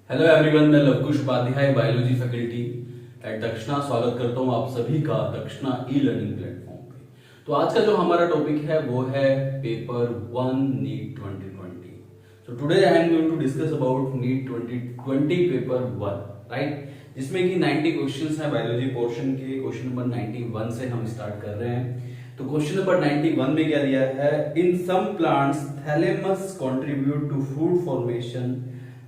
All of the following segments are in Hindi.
हेलो एवरीवन, मैं Lavkush Upadhyay biology faculty at Dakshina स्वागत करता हूं आप सभी का दक्षिणा ई लर्निंग प्लेटफॉर्म पे। तो आज का जो हमारा टॉपिक है वो है paper 1 NEET 2020। So today I am going to discuss about NEET 2020 paper 1, right, जिसमें कि 90 क्वेश्चंस हैं बायोलॉजी पोर्शन के। क्वेश्चन नंबर 91 से हम स्टार्ट कर रहे हैं। तो क्वेश्चन नंबर 91 में क्या दिया है? In some plants thalamus contribute to food formation,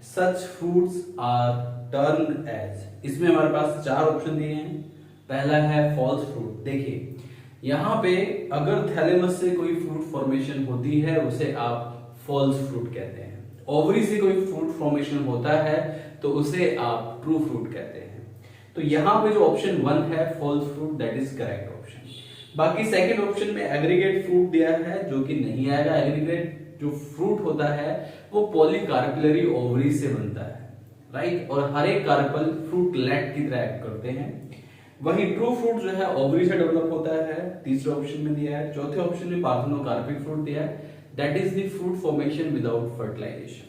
such foods are termed as. इसमें हमारे पास चार ऑप्शन दिए हैं। पहला है फॉल्स फ्रूट। देखिए यहां पे अगर थैलेमस से कोई फ्रूट फॉर्मेशन होती है उसे आप फॉल्स फ्रूट कहते हैं। ओवरी से कोई फ्रूट फॉर्मेशन होता है तो उसे आप ट्रू फ्रूट कहते हैं। तो यहां पे जो ऑप्शन 1 है false fruit, that is correct option. बाकी सेकंड ऑप्शन में एग्रीगेट फ्रूट दिया है जो कि नहीं आएगा। एग्रीगेट जो फ्रूट होता है वो पॉलीकार्पिलरी ओवरी से बनता है, राइट, और हर एक कार्पल फ्रूटलेट की तरह एक्ट करते हैं। वही ट्रू फ्रूट जो है ओवरी से डेवलप होता है, तीसरे ऑप्शन में दिया है। चौथे ऑप्शन में पार्थेनोकार्पिक फ्रूट दिया है, that is the fruit formation without fertilisation.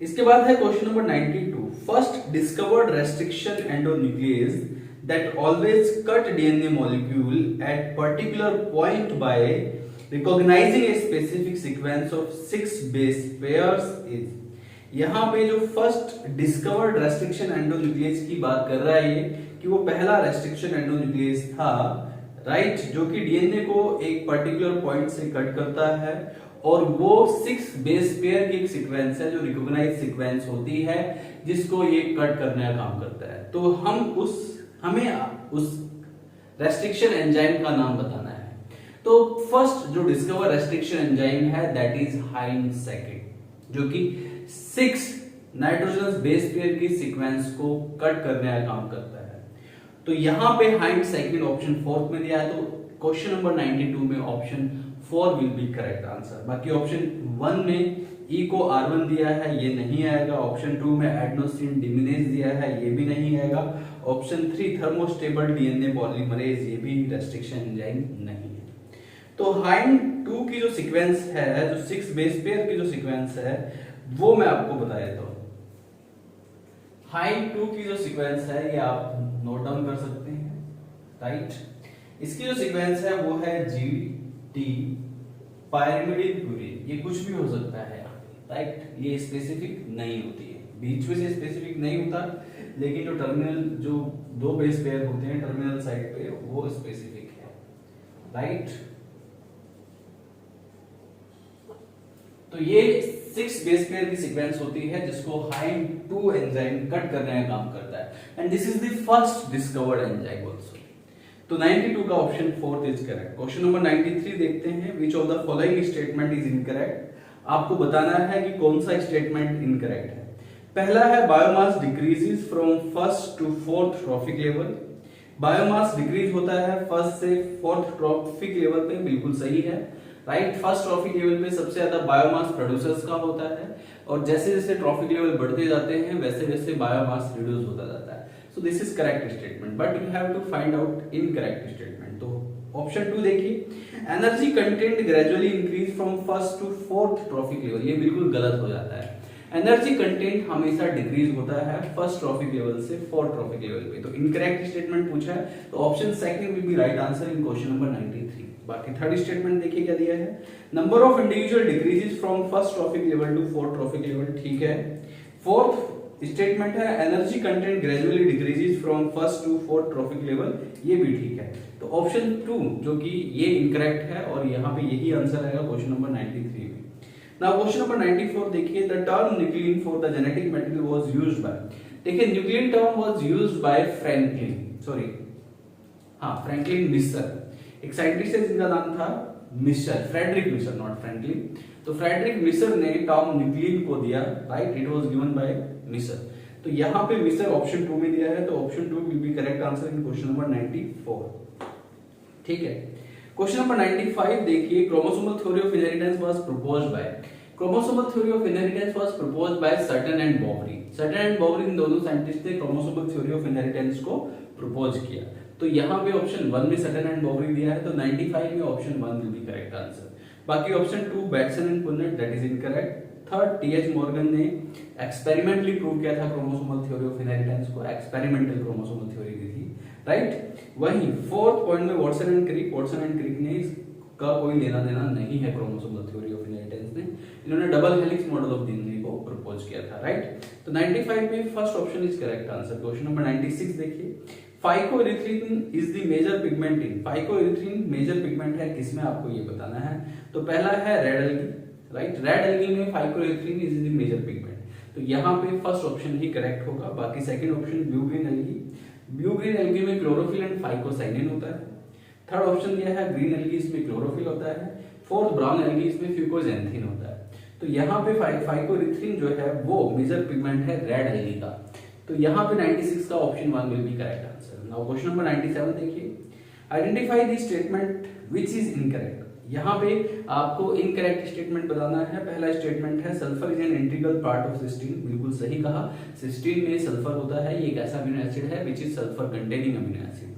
इसके बाद है question number 92। First discovered restriction endonuclease that always cut DNA molecule at particular point by recognizing a specific sequence of 6 base pairs is। यहां पे जो फर्स्ट डिस्कवर्ड रेस्ट्रिक्शन एंडोन्यूक्लियस की बात कर रहा है ये कि वो पहला रेस्ट्रिक्शन एंडोन्यूक्लियस था, राइट, जो कि डीएनए को एक पर्टिकुलर पॉइंट से कट करता है और वो 6 बेस पेयर की एक सीक्वेंस है जो रिकॉग्नाइज सीक्वेंस होती है जिसको ये कट करने का काम करता है। तो हमें उस रेस्ट्रिक्शन एंजाइम का नाम बताना है। तो फर्स्ट जो डिस्कवर रेस्ट्रिक्शन एंजाइम है दैट इज हाइंड सेकेंड, जो कि 6 नाइट्रोजनस बेस पेयर की सीक्वेंस को कट करने का काम करता है। तो यहां पे हाइंड सेकेंड ऑप्शन फोर्थ में दिया है, तो क्वेश्चन नंबर 92 में option 4 will be correct answer. बाकी ऑप्शन 1 में ई को R1 दिया है, ये नहीं आएगा। ऑप्शन 2 में एडेनोसिन डिमिनेज दिया है, ये भी नहीं आएगा। ऑप्शन 3 थर्मोस्टेबल डीएनए पॉलीमरेज, ये भी रेस्ट्रिक्शन एंजाइम नहीं है। तो हाइंड 2 की जो सीक्वेंस है, जो 6 बेस पेयर की जो सीक्वेंस है वो मैं आपको बता देता हूं। हाइंड 2 की जो सीक्वेंस है ये आप नोट डाउन कर सकते हैं, राइट। इसकी जो सीक्वेंस है वो है GT पायरिमिडिन प्यूरिन। ये कुछ भी हो सकता है, राइट, ये स्पेसिफिक नहीं होती है, बीच में से स्पेसिफिक नहीं होता, लेकिन जो टर्मिनल जो 2 बेस पेयर होते हैं टर्मिनल साइड पे वो स्पेसिफिक है, राइट। तो ये 6 बेस पेयर की सीक्वेंस होती है जिसको हाइंड 2 एंजाइम कट करने का काम करता है, and this is the first discovered enzyme also. तो 92 का option 4 is correct. Question number 93 देखते हैं। Which of the following statement is incorrect. आपको बताना है कि कौन सा स्टेटमेंट इनकरेक्ट है। पहला है biomass decreases from first to fourth trophic level. Biomass decrease होता है फर्स्ट से फोर्थ ट्रॉफिक लेवल पे, बिल्कुल सही है, राइट। फर्स्ट ट्रॉफिक लेवल पे सबसे ज्यादा बायोमास प्रोड्यूसर्स का होता है और जैसे जैसे ट्रॉफिक लेवल बढ़ते जाते हैं वैसे वैसे बायोमास रिड्यूस होता जाता है। So this is correct statement, but you have to find out incorrect statement. तो ऑप्शन 2 देखिए, energy content gradually increase from first to fourth trophic level, ये बिल्कुल गलत हो जाता है। एनर्जी कंटेंट हमेशा डिक्रीज होता है फर्स्ट ट्रॉफिक लेवल से फोर्थ ट्रॉफिक लेवल पे। तो इनकरेक्ट स्टेटमेंट पूछा है तो option second will be right answer in question number 93। बाकी थर्ड स्टेटमेंट देखिए क्या दिया है। Number of individual decreases from first trophic level to fourth trophic level, ठीक है। फोर्थ स्टेटमेंट है energy content gradually decreases from first to fourth trophic level, ये भी ठीक है। तो ऑप्शन 2 जो कि ये इनकरेक्ट है और यहाँ पे यही आंसर आएगा क्वेश्चन नंबर 93 में। नाउ क्वेश्चन नंबर 94 देखिए, the term nuclein for the genetic material was used by. देखिए nuclein term was used by Franklin Miescher. एक साइंटिस्ट है जिनका नाम था मिसर, फ्रेडरिक मिसर, नॉट फ्रैंकलिन। तो फ्रेडरिक मिसर ने टर्म न्यूक्लियन को दिया, right, it was given bye मिसर। तो यहां पे मिसर ऑप्शन 2 में दिया है, तो option 2 will be correct answer in question number 94, ठीक है। क्वेश्चन नंबर 95 देखिए, chromosomal theory of inheritance was proposed by. Chromosomal theory of inheritance was proposed by Sutton and Boveri. Sutton and Boveri इन दोनों साइंटिस्ट ने क्रोमोसोमल थ्योरी ऑफ इनहेरिटेंस को प्रपोज किया। तो यहां पे ऑप्शन 1 में सटन एंड बॉबरी दिया है, तो 95 में option 1 will be correct answer. बाकी option 2 Bateson and Punnett, that is incorrect. Third, T H Morgan ने एक्सपेरिमेंटली प्रूव किया था क्रोमोसोमल थ्योरी ऑफ इनहेरिटेंस को, एक्सपेरिमेंटल क्रोमोसोमल थ्योरी दी थी, राइट। वहीं फोर्थ पॉइंट में वाटसन एंड क्रिक ने इसका कोई लेना देना नहीं है क्रोमोसोमल थ्योरी ऑफ इनहेरिटेंस ने, इन्होंने double helix model of DNA को प्रपोज किया था, राइट। तो 95 में first option is correct answer. Question number 96 देखिए, phycoerythrin is the major pigment in, phycoerythrin major pigment है किसमें, आपको ये बताना है। तो पहला है red algae, right, red algae में phycoerythrin is the major pigment, तो यहाँ पे फर्स्ट ऑप्शन ही करेक्ट होगा। बाकी second option blue green algae, blue green algae में क्लोरोफिल एंड फाइकोसाइनिन होता है। थर्ड ऑप्शन दिया है ग्रीन एल्गी, इसमें क्लोरोफिल होता है। फोर्थ ब्राउन एल्गी, इसमें फ्यूकोजेंथिन होता है। तो यहाँ पे फाइकोएरिथ्रिन जो है वो मेजर पिगमेंट है रेड एल्गी का, तो यहाँ पे 96 का option 1 will be correct answer. Now question number 97 देखिए, identify the statement which is incorrect. यहाँ पे आपको इनकरेक्ट स्टेटमेंट बताना है। पहला स्टेटमेंट है sulphur is an integral part of cysteine, बिल्कुल सही कहा, सिस्टीन में सल्फर होता है, ये एक ऐसा अमीनो एसिड है which is sulphur containing amino acid.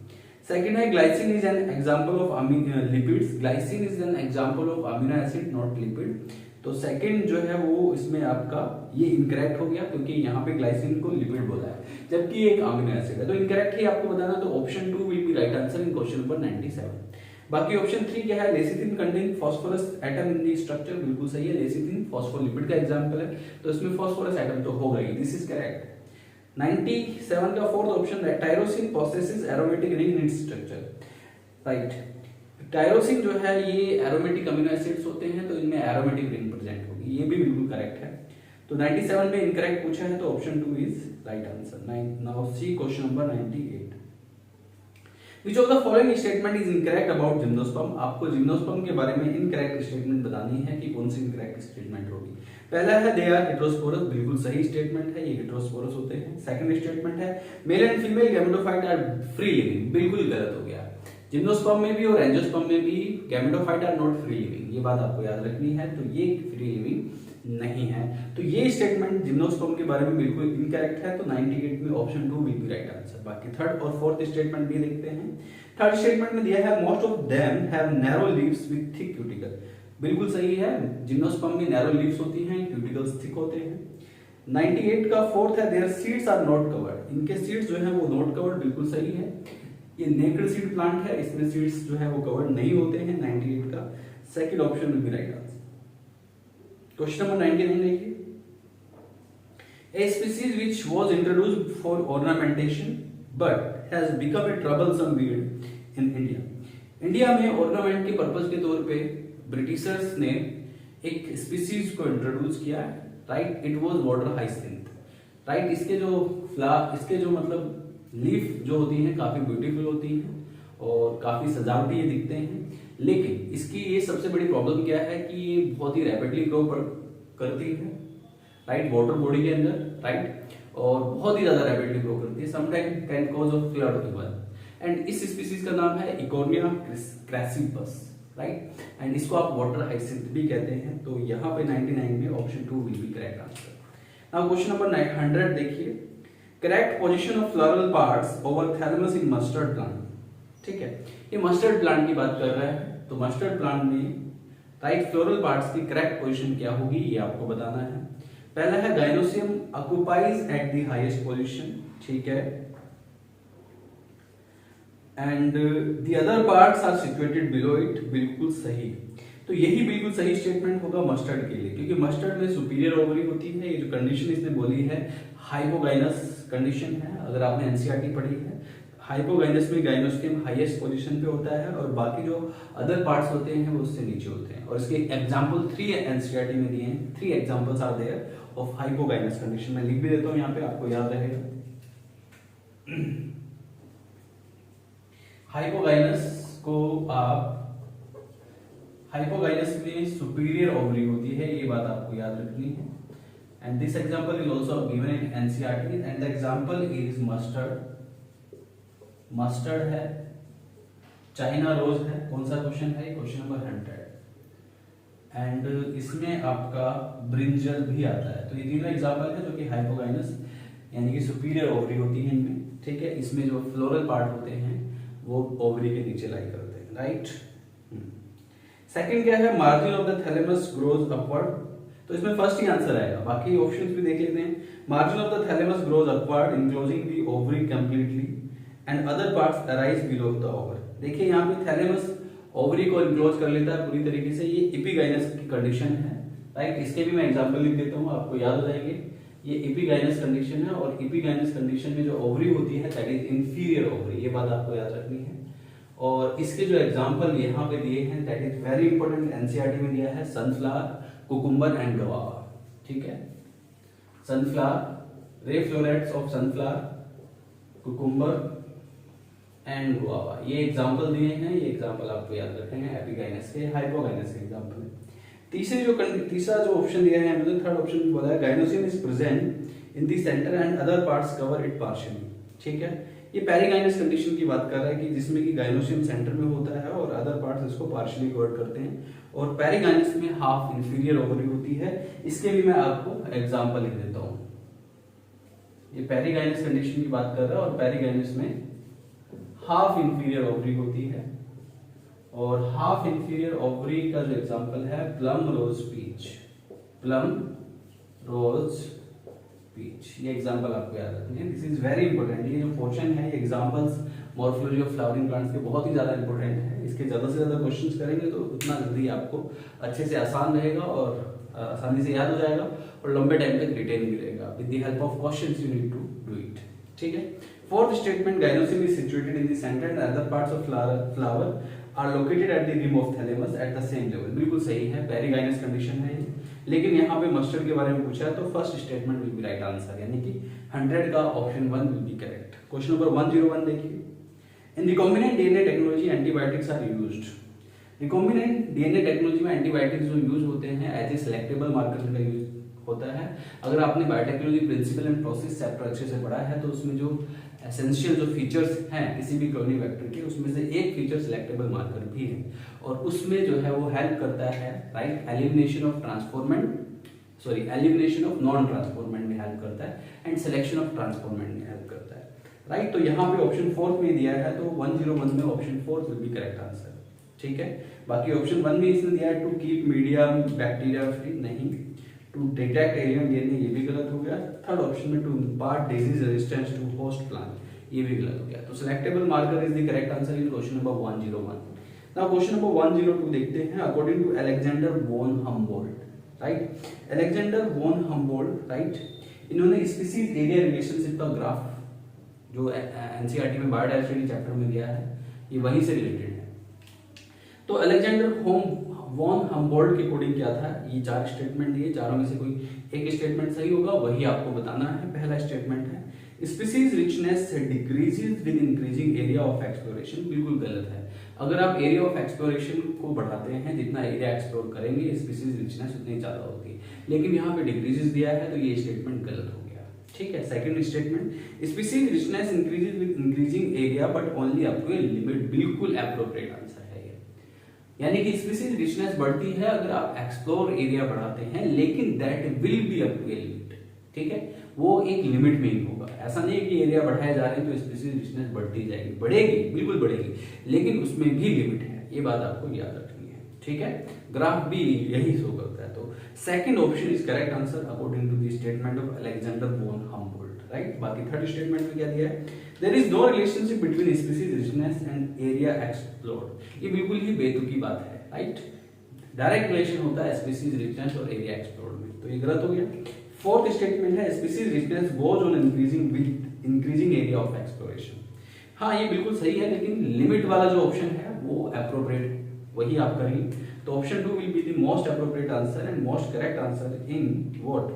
Second है glycine is an example of lipids, glycine is an example of amino acid not lipid. तो सेकंड जो है वो इसमें आपका ये इनकरेक्ट हो गया, क्योंकि यहाँ पे ग्लाइसिन को लिपिड बोला है जबकि ये एक अमीनो एसिड है, तो इनकरेक्ट ही आपको बताना। तो option 2 will be right answer in question number 97। बाकी ऑप्शन 3 क्या है, lecithin contain phosphorus atom in the structure, बिल्कुल सही है, लेसिथिन फॉस्फोलिपिड का एग्जांपल है, तो इसमें फास्फोरस एटम तो होगा ही, दिस इज करेक्ट। 97 का फोर्थ ऑप्शन है tyrosine possesses aromatic ring in its structure, right. Tyrosine जो है ये एरोमेटिक अमीनो एसिड्स होते हैं, तो इनमें एरोमेटिक रिंग प्रेजेंट होगी, ये भी बिल्कुल करेक्ट है। तो 97 में इनकरेक्ट पूछा है, तो option 2 is right answer. Now C question number 98, Which of the following statement is incorrect about gymnosperm. आपको जिम्नोस्पर्म के बारे में इनकरेक्ट स्टेटमेंट बतानी है कि कौन सी इनकरेक्ट स्टेटमेंट होगी। पहला है दे आर हेटेरोस्पोरस, बिल्कुल सही स्टेटमेंट है, ये हेटेरोस्पोरस होते हैं। सेकंड स्टेटमेंट है male and female gametophyte are free living, बिल्कुल गलत हो गया। जिम्नोस्पर्म में भी और एंजियोस्पर्म में भी gametophyte are not free living, ये बात आपको याद रखनी है, तो ये फ्री लिविंग नहीं है। तो ये स्टेटमेंट जिम्नोस्पर्म के बारे में बिल्कुल इनकरेक्ट है, तो 98 में option 2 will be right answer. बाकी थर्ड और फोर्थ स्टेटमेंट भी देखते हैं। थर्ड स्टेटमेंट में दिया है most of them have narrow leaves with thick cuticle, बिल्कुल सही है, जिम्नोस्पर्म में नैरो लीव्स होती हैं, क्यूटिकल्स थिक होते हैं। 98 का फोर्थ है their seeds are not covered, इनके सीड्स जो है वो नॉट कवर्ड, बिल्कुल सही है, ये नेकेड सीड प्लांट है, इसमें सीड्स जो है वो कवर्ड नहीं होते हैं। 98 का second option will be right answer. Question number 99 देखिए, a species which was introduced for ornamentation but has become a troublesome weed in India। India में ऑर्नामेंट के पर्पस के तौर पे ब्रिटिशर्स ने एक स्पीसीज को इंट्रोड्यूस किया है, right, it was water hyacinth, right. इसके जो मतलब लीफ जो होती हैं काफी ब्यूटीफुल होती हैं और काफी सजावटी ये दिखते हैं, लेकिन इसकी ये सबसे बड़ी प्रॉब्लम क्या है कि ये बहुत ही रैपिडली ग्रो करती है, राइट, वाटर बॉडी के अंदर, राइट, और बहुत ही ज्यादा रैपिडली ग्रो करती है, sometime can cause of flood even. And इस स्पीसीज का नाम है इकोर्निया क्रैसिपस, राइट, एंड इसको आप वाटर हाइसिंथ भी कहते हैं। तो यहाँ पे 99 में option 2 will be correct answer. Now question number 100 देखिए, correct position of floral parts over thalamus in mustard plant, ठीक है, ये मस्टर्ड प्लांट की बात कर रहा है, तो मस्टर्ड प्लांट में राइट फ्लोरल पार्ट्स की करेक्ट पोजीशन क्या होगी ये आपको बताना है। पहला है gynoecium occupies at the highest position, ठीक है, and the other parts are situated below it, बिल्कुल सही। तो यही बिल्कुल सही स्टेटमेंट होगा मस्टर्ड के लिए, क्योंकि मस्टर्ड में सुपीरियर ओवरी होती है, ये जो कंडीशन इसने बोली है हाइपोगाइनस कंडीशन है, अगर आपने एनसीईआरटी पढ़ी है, हाइपोगाइनस में गाइनोस्टियम हाईएस्ट पोजीशन पे होता है और बाकी जो अदर पार्ट्स होते हैं वो उससे नीचे होते हैं। और इसके एग्जांपल 3 एनसीईआरटी में दिए हैं, 3 examples are there of hypogynous condition. मैं लिख भी देता हूं यहाँ पे, आपको याद रहेगा। हाइपोगाइनस को आप, हाइपोगाइनस में सुपीरियर ओवरी होती है, ये बात आपको याद रखनी है। And this example is also given in NCERT and the example is mustard, mustard है, चाइना रोज है, कौन सा क्वेश्चन है, क्वेश्चन नंबर 100। एंड इसमें आपका ब्रिंजल भी आता है। तो ये तीनों एग्जांपल है जो कि हाइपोगाइनस यानी कि सुपीरियर ओवरी होती है इनमें, ठीक है। इसमें जो फ्लोरल पार्ट होते हैं वो ओवरी के नीचे लाई करते हैं, राइट। सेकंड क्या है, margin of the thalamus grows upward, तो इसमें फर्स्ट ही आंसर आएगा। बाकी ऑप्शंस भी देख लेते हैं। Margin of the thalamus grows upward enclosing the ovary completely and other parts arise below the over. देखिए यहाँ पे थैलेमस ओवरी को इनक्लोज कर लेता है पूरी तरीके से, ये एपिगाइनस की कंडीशन है, राइट। इसके भी मैं एग्जांपल लिख देता हूँ, आपको याद हो जाएंगे। ये एपिगाइनस कंडीशन है और एपिगाइनस कंडीशन में जो ओवरी होती है दैट इज इंफीरियर ओवरी, ये बात आपको याद रखनी है। और इसके जो एग्जांपल यहाँ पे दिए हैं that is very important, NCERT में दिया है सनफ्लावर, कुकुम्बर एंड गवावा, ठीक है। Sunflower, ray florets of sunflower, cucumber and guava, ये एग्जांपल दिए हैं। ये एग्जांपल आपको याद रखने हैं एपिगाइनस के, हाइपोगाइनस के एग्जांपल है। तीसरा जो ऑप्शन दिया है मुझे, थर्ड ऑप्शन बोला है gynoecium is present in the centre and other parts cover it partially, ठीक है। ये पेरिगाइनस कंडीशन की बात कर रहा है कि जिसमें कि गाइनोसियम सेंटर में होता है और अदर पार्ट्स इसको पार्शियली कवर करते हैं, और पेरिगाइनस में हाफ इंफीरियर ओवरी होती है। इसके भी मैं आपको एग्जांपल लिख देता हूं। ये पेरिगाइनस कंडीशन की बात कर रहा है और पेरिगाइनस में हाफ इंफीरियर ओवरी होती है, और हाफ इंफीरियर ओवरी का जो एग्जांपल है plum rose peach, plum rose peach, ये एग्जांपल आपको याद रखनी है। This is very important. ये जो पोर्शन है, ये examples morphology of flowering plants के बहुत ही ज्यादा इंपॉर्टेंट है। इसके ज्यादा से ज्यादा क्वेश्चंस करेंगे तो उतना जल्दी आपको अच्छे से आसान रहेगा और आसानी से याद हो जाएगा और लंबे टाइम तक रिटेन भी रहेगा। With the help of questions you need to do it, ठीक है। Fourth statement, gynoecium is situated in the centre and other parts of flower are located at the rim of thalamus at the same level. बिल्कुल सही है, पेरिगाइनस कंडीशन है ये। लेकिन यहाँ पे मस्टर्ड के बारे में पूछा है तो first statement will be right answer, यानी कि 100 का option 1 will be correct. Question number 101 देखिए। In recombinant DNA technology antibiotics are used. Recombinant DNA technology में एंटीबायोटिक्स जो यूज होते हैं एज ए सिलेक्टेबल मार्कर का यूज होता है। अगर आपने biotechnology principle and process chapter अच्छे से पढ़ा है तो उसमें जो एसेंशियल जो फीचर्स हैं किसी भी क्लोनिंग वेक्टर के, उसमें से एक फीचर सिलेक्टेबल मार्कर भी है, और उसमें जो है वो हेल्प करता है, right, elimination of elimination of non transformant में हेल्प करता है एंड सिलेक्शन ऑफ ट्रांसफॉर्मेंट में हेल्प करता है, राइट। तो यहाँ पे ऑप्शन 4 में दिया है तो 101 में option 4 will be correct answer, ठीक है। बाकी ऑप्शन 1 में इसने दिया है to keep media bacteria free, नहीं। टू डिटेक्ट एलियन डीएनए, ये भी गलत हो गया। थर्ड ऑप्शन में to impart disease resistance to host plant, ये भी गलत हो गया। तो selectable marker is the correct answer in question number 101। Now question number 102 देखते हैं। According to Alexander von Humboldt, right, Alexander von Humboldt, right, इन्होंने स्पीसीज एरिया रिलेशनशिप का ग्राफ जो एनसीईआरटी में बायोडायवर्सिटी चैप्टर में दिया है, ये वहीं से रिलेटेड है। तो अलेक्जेंडर वॉन हम्बोल्ट के अकॉर्डिंग क्या था, ये 4 स्टेटमेंट दिए, चारों में से कोई एक स्टेटमेंट सही होगा, वही आपको बताना है। पहला स्टेटमेंट है species richness decreases with increasing area of exploration, बिल्कुल गलत है। अगर आप एरिया ऑफ एक्सप्लोरेशन को बढ़ाते हैं, जितना एरिया एक्सप्लोर करेंगे स्पीसीज रिचनेस उतनी ज्यादा होती है, लेकिन यहाँ पे डिक्रीजेस दिया है तो ये स्टेटमेंट गलत हो गया, ठीक है। Second statement, species richness increases with increasing area but only up to a limit, बिल्कुल एप्रोप्रिएट आंसर है ये। यानी कि स्पीसीज रिचनेस बढ़ती है अगर आप एक्सप्लोर एरिया बढ़ाते हैं, लेकिन that will be up to a limit, ठीक है, वो एक लिमिट में ही होगा। ऐसा नहीं है कि एरिया बढ़ाए जा रहे हैं तो स्पीसीज रिचनेस बढ़ती जाएगी, बढ़ेगी, बिल्कुल बढ़ेगी, लेकिन उसमें भी लिमिट है, ये बात आपको याद रखनी है, ठीक है। ग्राफ भी यही शो करता है। तो second option is correct answer according to the statement of Alexander von Humboldt, right. बाकी थर्ड स्टेटमेंट में क्या दिया है, there is no relationship between species richness and area explored, ये बिल्कुल ही बेतुकी बात है, राइट। डायरेक्ट रिलेशन होता है स्पीसीज रिचनेस और एरिया एक्सप्लोर्ड में, तो ये गलत हो गया। फोर्थ स्टेटमेंट है species richness goes on increasing with increasing area of exploration, हाँ ये बिल्कुल सही है, लेकिन लिमिट वाला जो ऑप्शन है वो एप्रोप्रिएट, वही आप करेंगे। तो option 2 will be the most appropriate answer and most correct answer in what,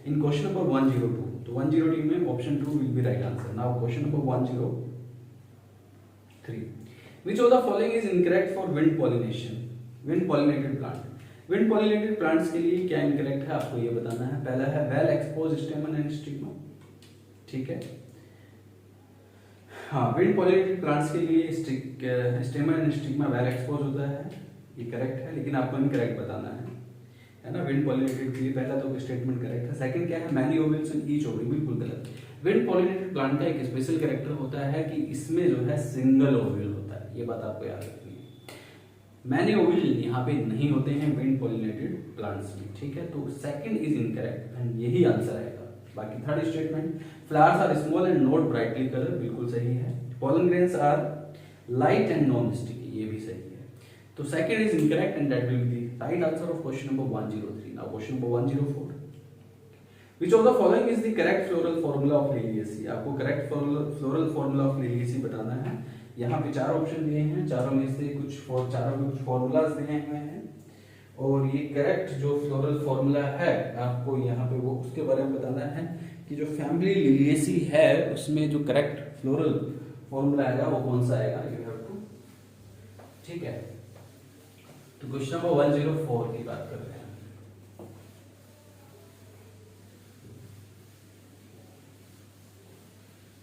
in question number 102। तो 102 में option 2 will be right answer. Now question number 103, which of the following is incorrect for wind pollination, wind pollinated plant. Wind pollinated plants के लिए क्या इनकरेक्ट है आपको ये बताना है। पहला है वेल एक्सपोज स्टेमन एंड स्टिग्मा, ठीक है, हाँ, विंड पॉलिनेटेड प्लांट्स के लिए स्टेमन एंड स्टिग्मा वेल एक्सपोज होता है, ये करेक्ट है, लेकिन आपको इनकरेक्ट बताना है ना। विंड पॉलिनेटेड के लिए पहला तो स्टेटमेंट करेक्ट है। सेकंड क्या है, many vowels in each ovary, बिल्कुल गलत। विंड पॉलिनेटेड प्लांट का एक स्पेशल कैरेक्टर होता है कि इसमें जो है सिंगल ओवल होता है, ये बात आपको याद रखनी है। मैनी ओविल यहाँ पे नहीं होते हैं विंड पॉलिनेटेड प्लांट्स में, ठीक है। तो सेकंड इज इनकरेक्ट एंड यही आंसर आएगा। बाकी third statement, flowers are small and not brightly colour, बिल्कुल सही है। Pollen grains are light and non sticky, ये भी सही है। तो second is incorrect and that will be the right answer of question number 103। Now question number 104, which of the following is the correct floral formula of Liliaceae. आपको correct floral formula of Liliaceae बताना है। यहाँ पे चार ऑप्शन दिए हैं, चारों में से चारों में कुछ फॉर्मूलाज दिए हुए हैं और ये करेक्ट जो फ्लोरल फॉर्मूला है आपको यहाँ पे वो उसके बारे में बताना है कि जो फैमिली लिलिएसी है उसमें जो करेक्ट फ्लोरल फॉर्मूला आएगा वो कौन सा आएगा, यू हैव टू, ठीक है। तो क्वेश्चन नंबर 104 की बात कर रहे हैं।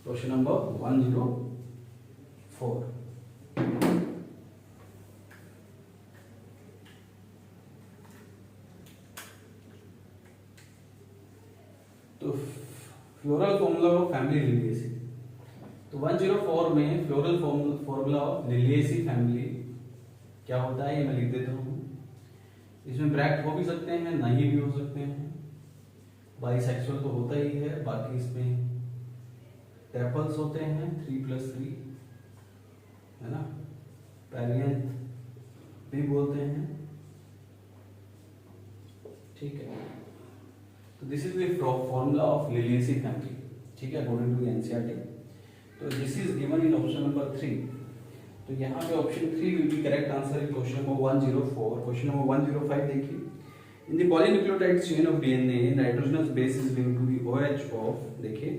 क्वेश्चन नंबर 104, तो floral formula of family Liliaceae. तो 104 में floral formula of Liliaceae family क्या होता है ये मैं लिख देता हूं। इसमें ब्रैक्ट हो भी सकते हैं, नहीं भी हो सकते हैं, बाइसेक्सुअल तो होता ही है। बाकी इसमें टेपल्स होते हैं 3+3, है ना, पैरियंथ भी बोलते हैं, ठीक है। तो this is the formula of Liliaceae family, ठीक है, अकॉर्डिंग टू एनसीईआरटी। तो this is given in option number 3। तो यहाँ पे option 3 will be correct answer in question number 104। Question number 105 देखिए, in the polynucleotide chain of DNA nitrogenous base is linked to the OH of, देखिए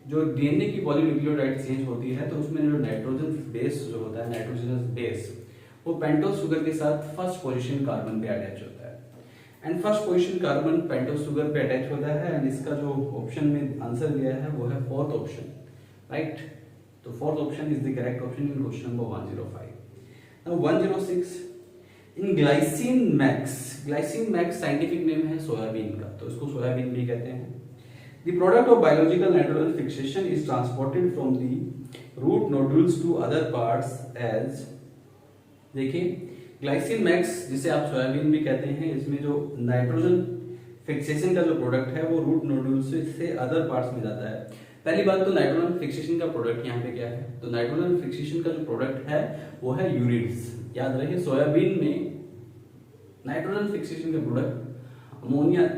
जो डीएनए की पॉलीन्यूक्लियोटाइड चेन होती है तो उसमें जो नाइट्रोजन बेस जो होता है, नाइट्रोजनस बेस, वो पेंटोस शुगर के साथ फर्स्ट पोजीशन कार्बन पे अटैच होता है and first position carbon pentose sugar पे अटैच होता है एंड इसका जो ऑप्शन में आंसर दिया है वो है फोर्थ ऑप्शन, राइट। तो fourth option is the correct option in question number 105। Now 106, in glycine max scientific name है सोयाबीन का, तो इसको सोयाबीन भी कहते हैं। The product of biological nitrogen fixation is transported from the root nodules to other parts as, देखिए ग्लाइसिन मैक्स जिसे आप सोयाबीन भी कहते हैं, इसमें जो नाइट्रोजन फिक्सेशन का जो प्रोडक्ट है वो रूट नोड्यूल से अदर पार्ट्स में जाता है। पहली बात तो नाइट्रोजन फिक्सेशन का प्रोडक्ट यहाँ पे क्या है, तो नाइट्रोजन फिक्सेशन का जो प्रोडक्ट है वो है यूरिड्स। याद रखिए सोयाबीन में नाइट्रोजन फिक्सेशन का प्रोडक्ट अमोनिया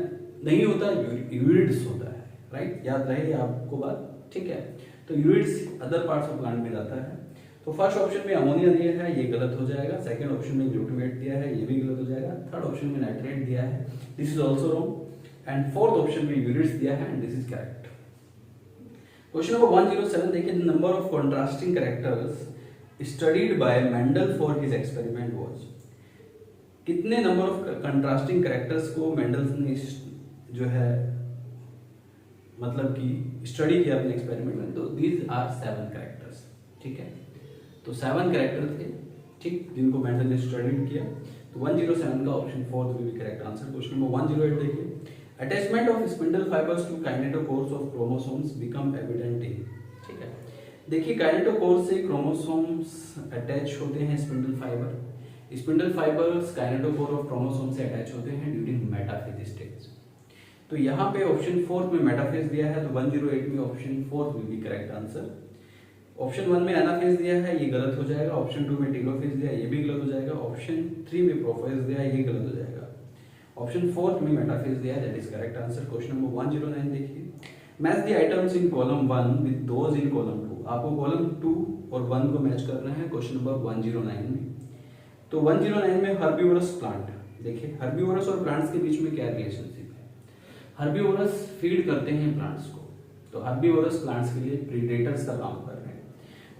नहीं होता, यूरिड्स होता है, राइट। याद रहे आपको बात, ठीक है। तो यूरिड्स अदर पार्ट्स ऑफ प्लांट में जाता है। तो फर्स्ट ऑप्शन में अमोनिया दिया है, ये गलत हो जाएगा। सेकंड ऑप्शन में ग्लूटामेट दिया है, ये भी गलत हो जाएगा। थर्ड ऑप्शन में नाइट्रेट दिया है, this is also wrong and fourth option में यूरिड्स दिया है and this is correct. Question number 107 देखिए, the number of contrasting characters studied by Mendel for his experiment was, कितने नंबर ऑफ कंट्रास्टिंग कैरेक्टर्स को मेंडल ने जो है मतलब कि स्टडी किया अपने एक्सपेरिमेंट में, तो दीज आर 7 कैरेक्टर्स, ठीक है। तो 7 कैरेक्टर थे, ठीक, जिनको मेंडल ने स्टडी किया। तो 107 का option fourth will be correct answer. Question number 108 देखिए, attachment of spindle fibres to kinetochores of chromosomes become evident in, ठीक है। देखिए काइनेटोकोर से क्रोमोसोम्स अटैच होते हैं spindle fibres kinetochore of chromosome से अटैच होते हैं ड्यूरिंग मेटाफेज स्टेज। तो यहाँ पे ऑप्शन फोर्थ में मेटाफेज दिया है, तो 108 में option fourth will be correct answer. Option 1 में एनाफेज दिया है, ये गलत हो जाएगा। ऑप्शन 2 में टेलोफेज दिया है, ये भी गलत हो जाएगा। ऑप्शन 3 में प्रोफेज दिया है, ये गलत हो जाएगा। ऑप्शन 4 में मेटाफेज दिया है, that is correct answer. Question number 109 देखिए, match the items in column 1 with those in column 2। आपको कॉलम 2 और 1 को मैच करना है क्वेश्चन नंबर 109 में। तो 109 में हर्बीवोरस प्लांट, देखिए हर्बीवोरस और प्लांट्स के बीच में क्या रिलेशनशिप है। हर्बीवोरस फीड करते हैं प्लांट्स को, तो हर्बीवोरस प्लांट्स के लिए प्रीडेटर्स का काम कर रहे हैं।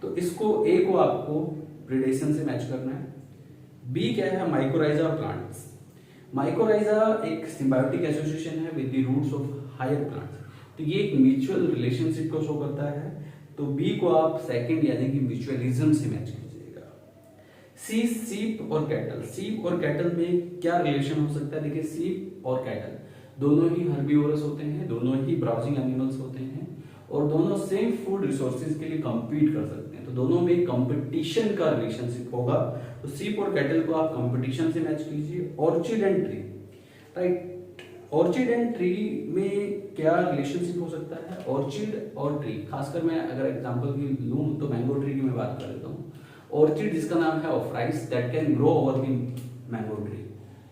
तो इसको ए को आपको प्रीडेशन से मैच करना है। बी क्या है, माइकोराइजा प्लांट्स। माइकोराइजा एक सिम्बायोटिक एसोसिएशन है with the roots of higher plants, तो ये एक म्यूचुअल रिलेशनशिप को शो करता है। तो बी को आप सेकंड यानी कि म्यूचुअलिज्म से मैच कीजिएगा। सी, सीप और कैटल। सीप और कैटल में क्या रिलेशन हो सकता है, देखिए सीप और कैटल दोनों ही हर्बीवोरस होते हैं, दोनों ही ब्राउजिंग एनिमल्स होते हैं और दोनों सेम फूड रिसोर्सेज के लिए compete कर सकते हैं, तो दोनों में कंपटीशन का रिलेशनशिप होगा। तो सीप और कैटल को आप कंपटीशन से मैच कीजिए। Orchid and tree, right, orchid and tree में क्या रिलेशनशिप हो सकता है? ऑर्चिड और ट्री, खासकर मैं अगर एग्जांपल की लूं तो मैंगो ट्री की मैं बात कर लेता हूँ। ऑर्चिड जिसका नाम है Ophrys that can grow over the mango tree,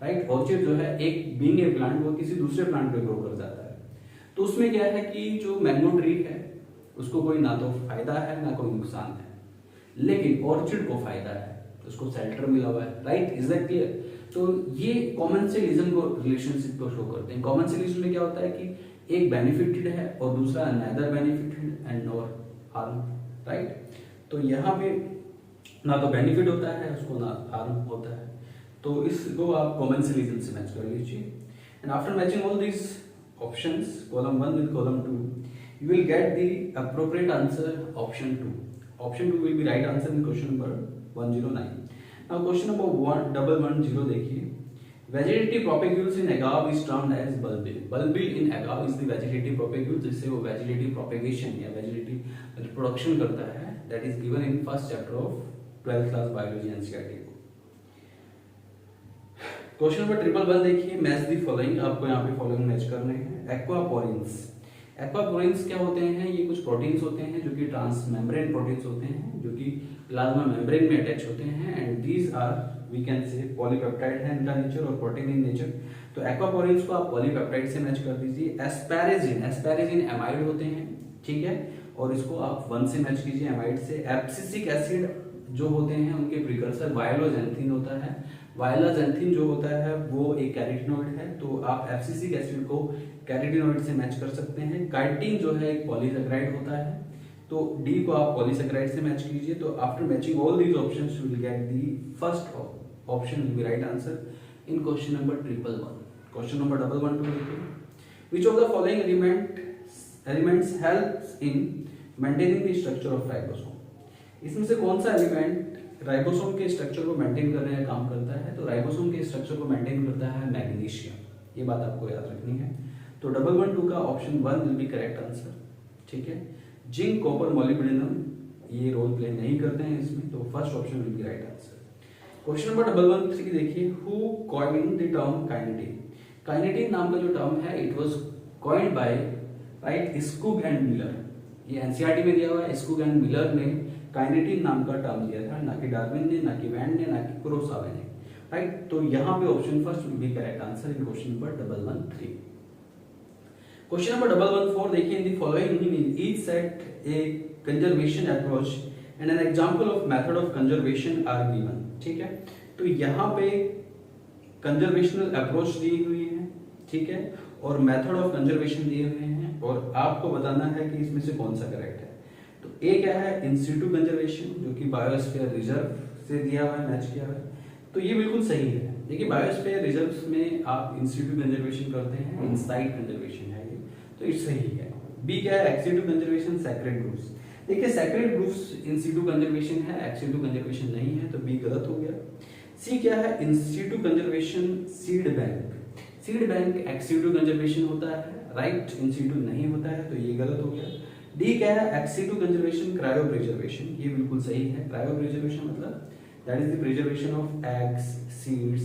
right. Orchid जो है एक बीइंग ए प्लांट वो किसी दूसरे प्लांट पे ग्रो कर जाता है। तो उसमें क्या है कि जो मैंगो ट्री है उसको कोई ना तो फायदा है ना कोई नुकसान है, लेकिन ऑर्चिड को फायदा है, उसको शेल्टर मिला हुआ है, राइट। Is that clear? तो ये कॉमर्शियलिज्म को रिलेशनशिप को शो करते हैं। कॉमर्शियलिज्म में क्या होता है कि एक बेनिफिटेड है और दूसरा neither benefited and nor harm, right. तो यहाँ पे ना तो बेनिफिट होता है उसको ना हार्म होता है, तो इसको आप कॉमर्शियलिज्म से मैच कर लीजिए। And after matching all this options column 1 with column 2 you will get the appropriate answer option 2. Option 2 will be right answer in question number 109. Now question number 110 देखिए, vegetative propagules in agave is termed as bulbil. Bulbil in agave is the vegetative propagule जिससे वो vegetative propagation या vegetative reproduction करता है, that is given in first chapter of 12th class biology NCERT। Question number 111 देखिए, मैच दी फॉलोइंग, आपको यहाँ पे फॉलोइंग मैच करने हैं। एक्वापोरिन्स, एक्वापोरिन्स क्या होते हैं? ये कुछ प्रोटीन्स होते हैं जो कि ट्रांसमेम्ब्रेन प्रोटीन्स होते हैं जो कि प्लाज्मा मेम्ब्रेन में अटैच होते हैं, and these are we can say polypeptide है इनका नेचर और प्रोटीन इन नेचर। तो एक्वापोरिन्स को आप पॉलीपेप्टाइड से मैच कर दीजिए। एस्पैरेजिन, एस्पैरेजिन एमाइड होते हैं, ठीक है, और इसको आप 1 से मैच कीजिए एमाइड से। एब्सिसिक एसिड जो होते हैं उनके प्रिकर्सर वायलोजेंथिन होता है। वायलोजेंथिन जो होता है वो एक कैरोटीनॉइड है, तो आप एब्सिसिक एसिड को कैरोटीनॉइड से मैच कर सकते हैं। काइटिन जो है एक पॉलीसेकेराइड होता है, तो डी को आप पॉलीसेकेराइड से मैच कीजिए। तो after matching all these options you will get the first option will be right answer in question number 111। Question number 112 देखिए, which of the following elements helps in maintaining the structure of ribosome? इसमें से कौन सा एलिमेंट राइबोसोम के स्ट्रक्चर को मेंटेन करने का काम करता है? तो राइबोसोम के स्ट्रक्चर को मेंटेन करता है मैग्नीशियम, ये बात आपको याद रखनी है। तो 112 का option 1 will be correct answer, ठीक है। जिंक, कॉपर, मोलिब्डेनम ये रोल प्ले नहीं करते हैं इसमें, तो first option will be right answer. Question number 113 देखिए, who coined the term kinetin? Kinetin नाम का जो टर्म है it was coined bye, right, Skoog and Miller. ये एनसीईआरटी में दिया हुआ है, स्कूग एंड मिलर ने काइनेटिन नाम का टर्म दिया था, ना कि डार्विन ने, ना कि वैन ने, ना कि कुरोसावा ने, राइट। तो यहाँ पे option first will be correct answer in question number 113। Question number 114 देखिए, in the following in each set a conservation approach and an example of method of conservation are given, ठीक है। तो यहाँ पे कंजर्वेशनल अप्रोच दी हुई है, ठीक है, और मेथड ऑफ कंजर्वेशन दिए हुए हैं, और आपको बताना है कि इसमें से कौन सा करेक्ट है। तो ए क्या है? इन सिटू कंजर्वेशन, जो कि बायोस्फीयर रिजर्व से दिया हुआ है, मैच किया हुआ है, तो ये बिल्कुल सही है। देखिए बायोस्फीयर रिजर्व में आप इन सिटू कंजर्वेशन करते हैं, इनसाइड कंजर्वेशन है ये, तो ये सही है। बी क्या है? Ex situ conservation, sacred groups. देखिए sacred groups in situ conservation है, एक्स सिटू कंजर्वेशन नहीं है, तो बी गलत हो गया। सी क्या है? In situ conservation, seed bank. Seed bank ex situ conservation होता है, राइट, इन सिटू नहीं होता है, तो ये गलत हो गया। डी क्या है? Ex situ conservation, cryo preservation, ये बिल्कुल सही है। क्रायो प्रिजर्वेशन मतलब that is the preservation of eggs, seeds,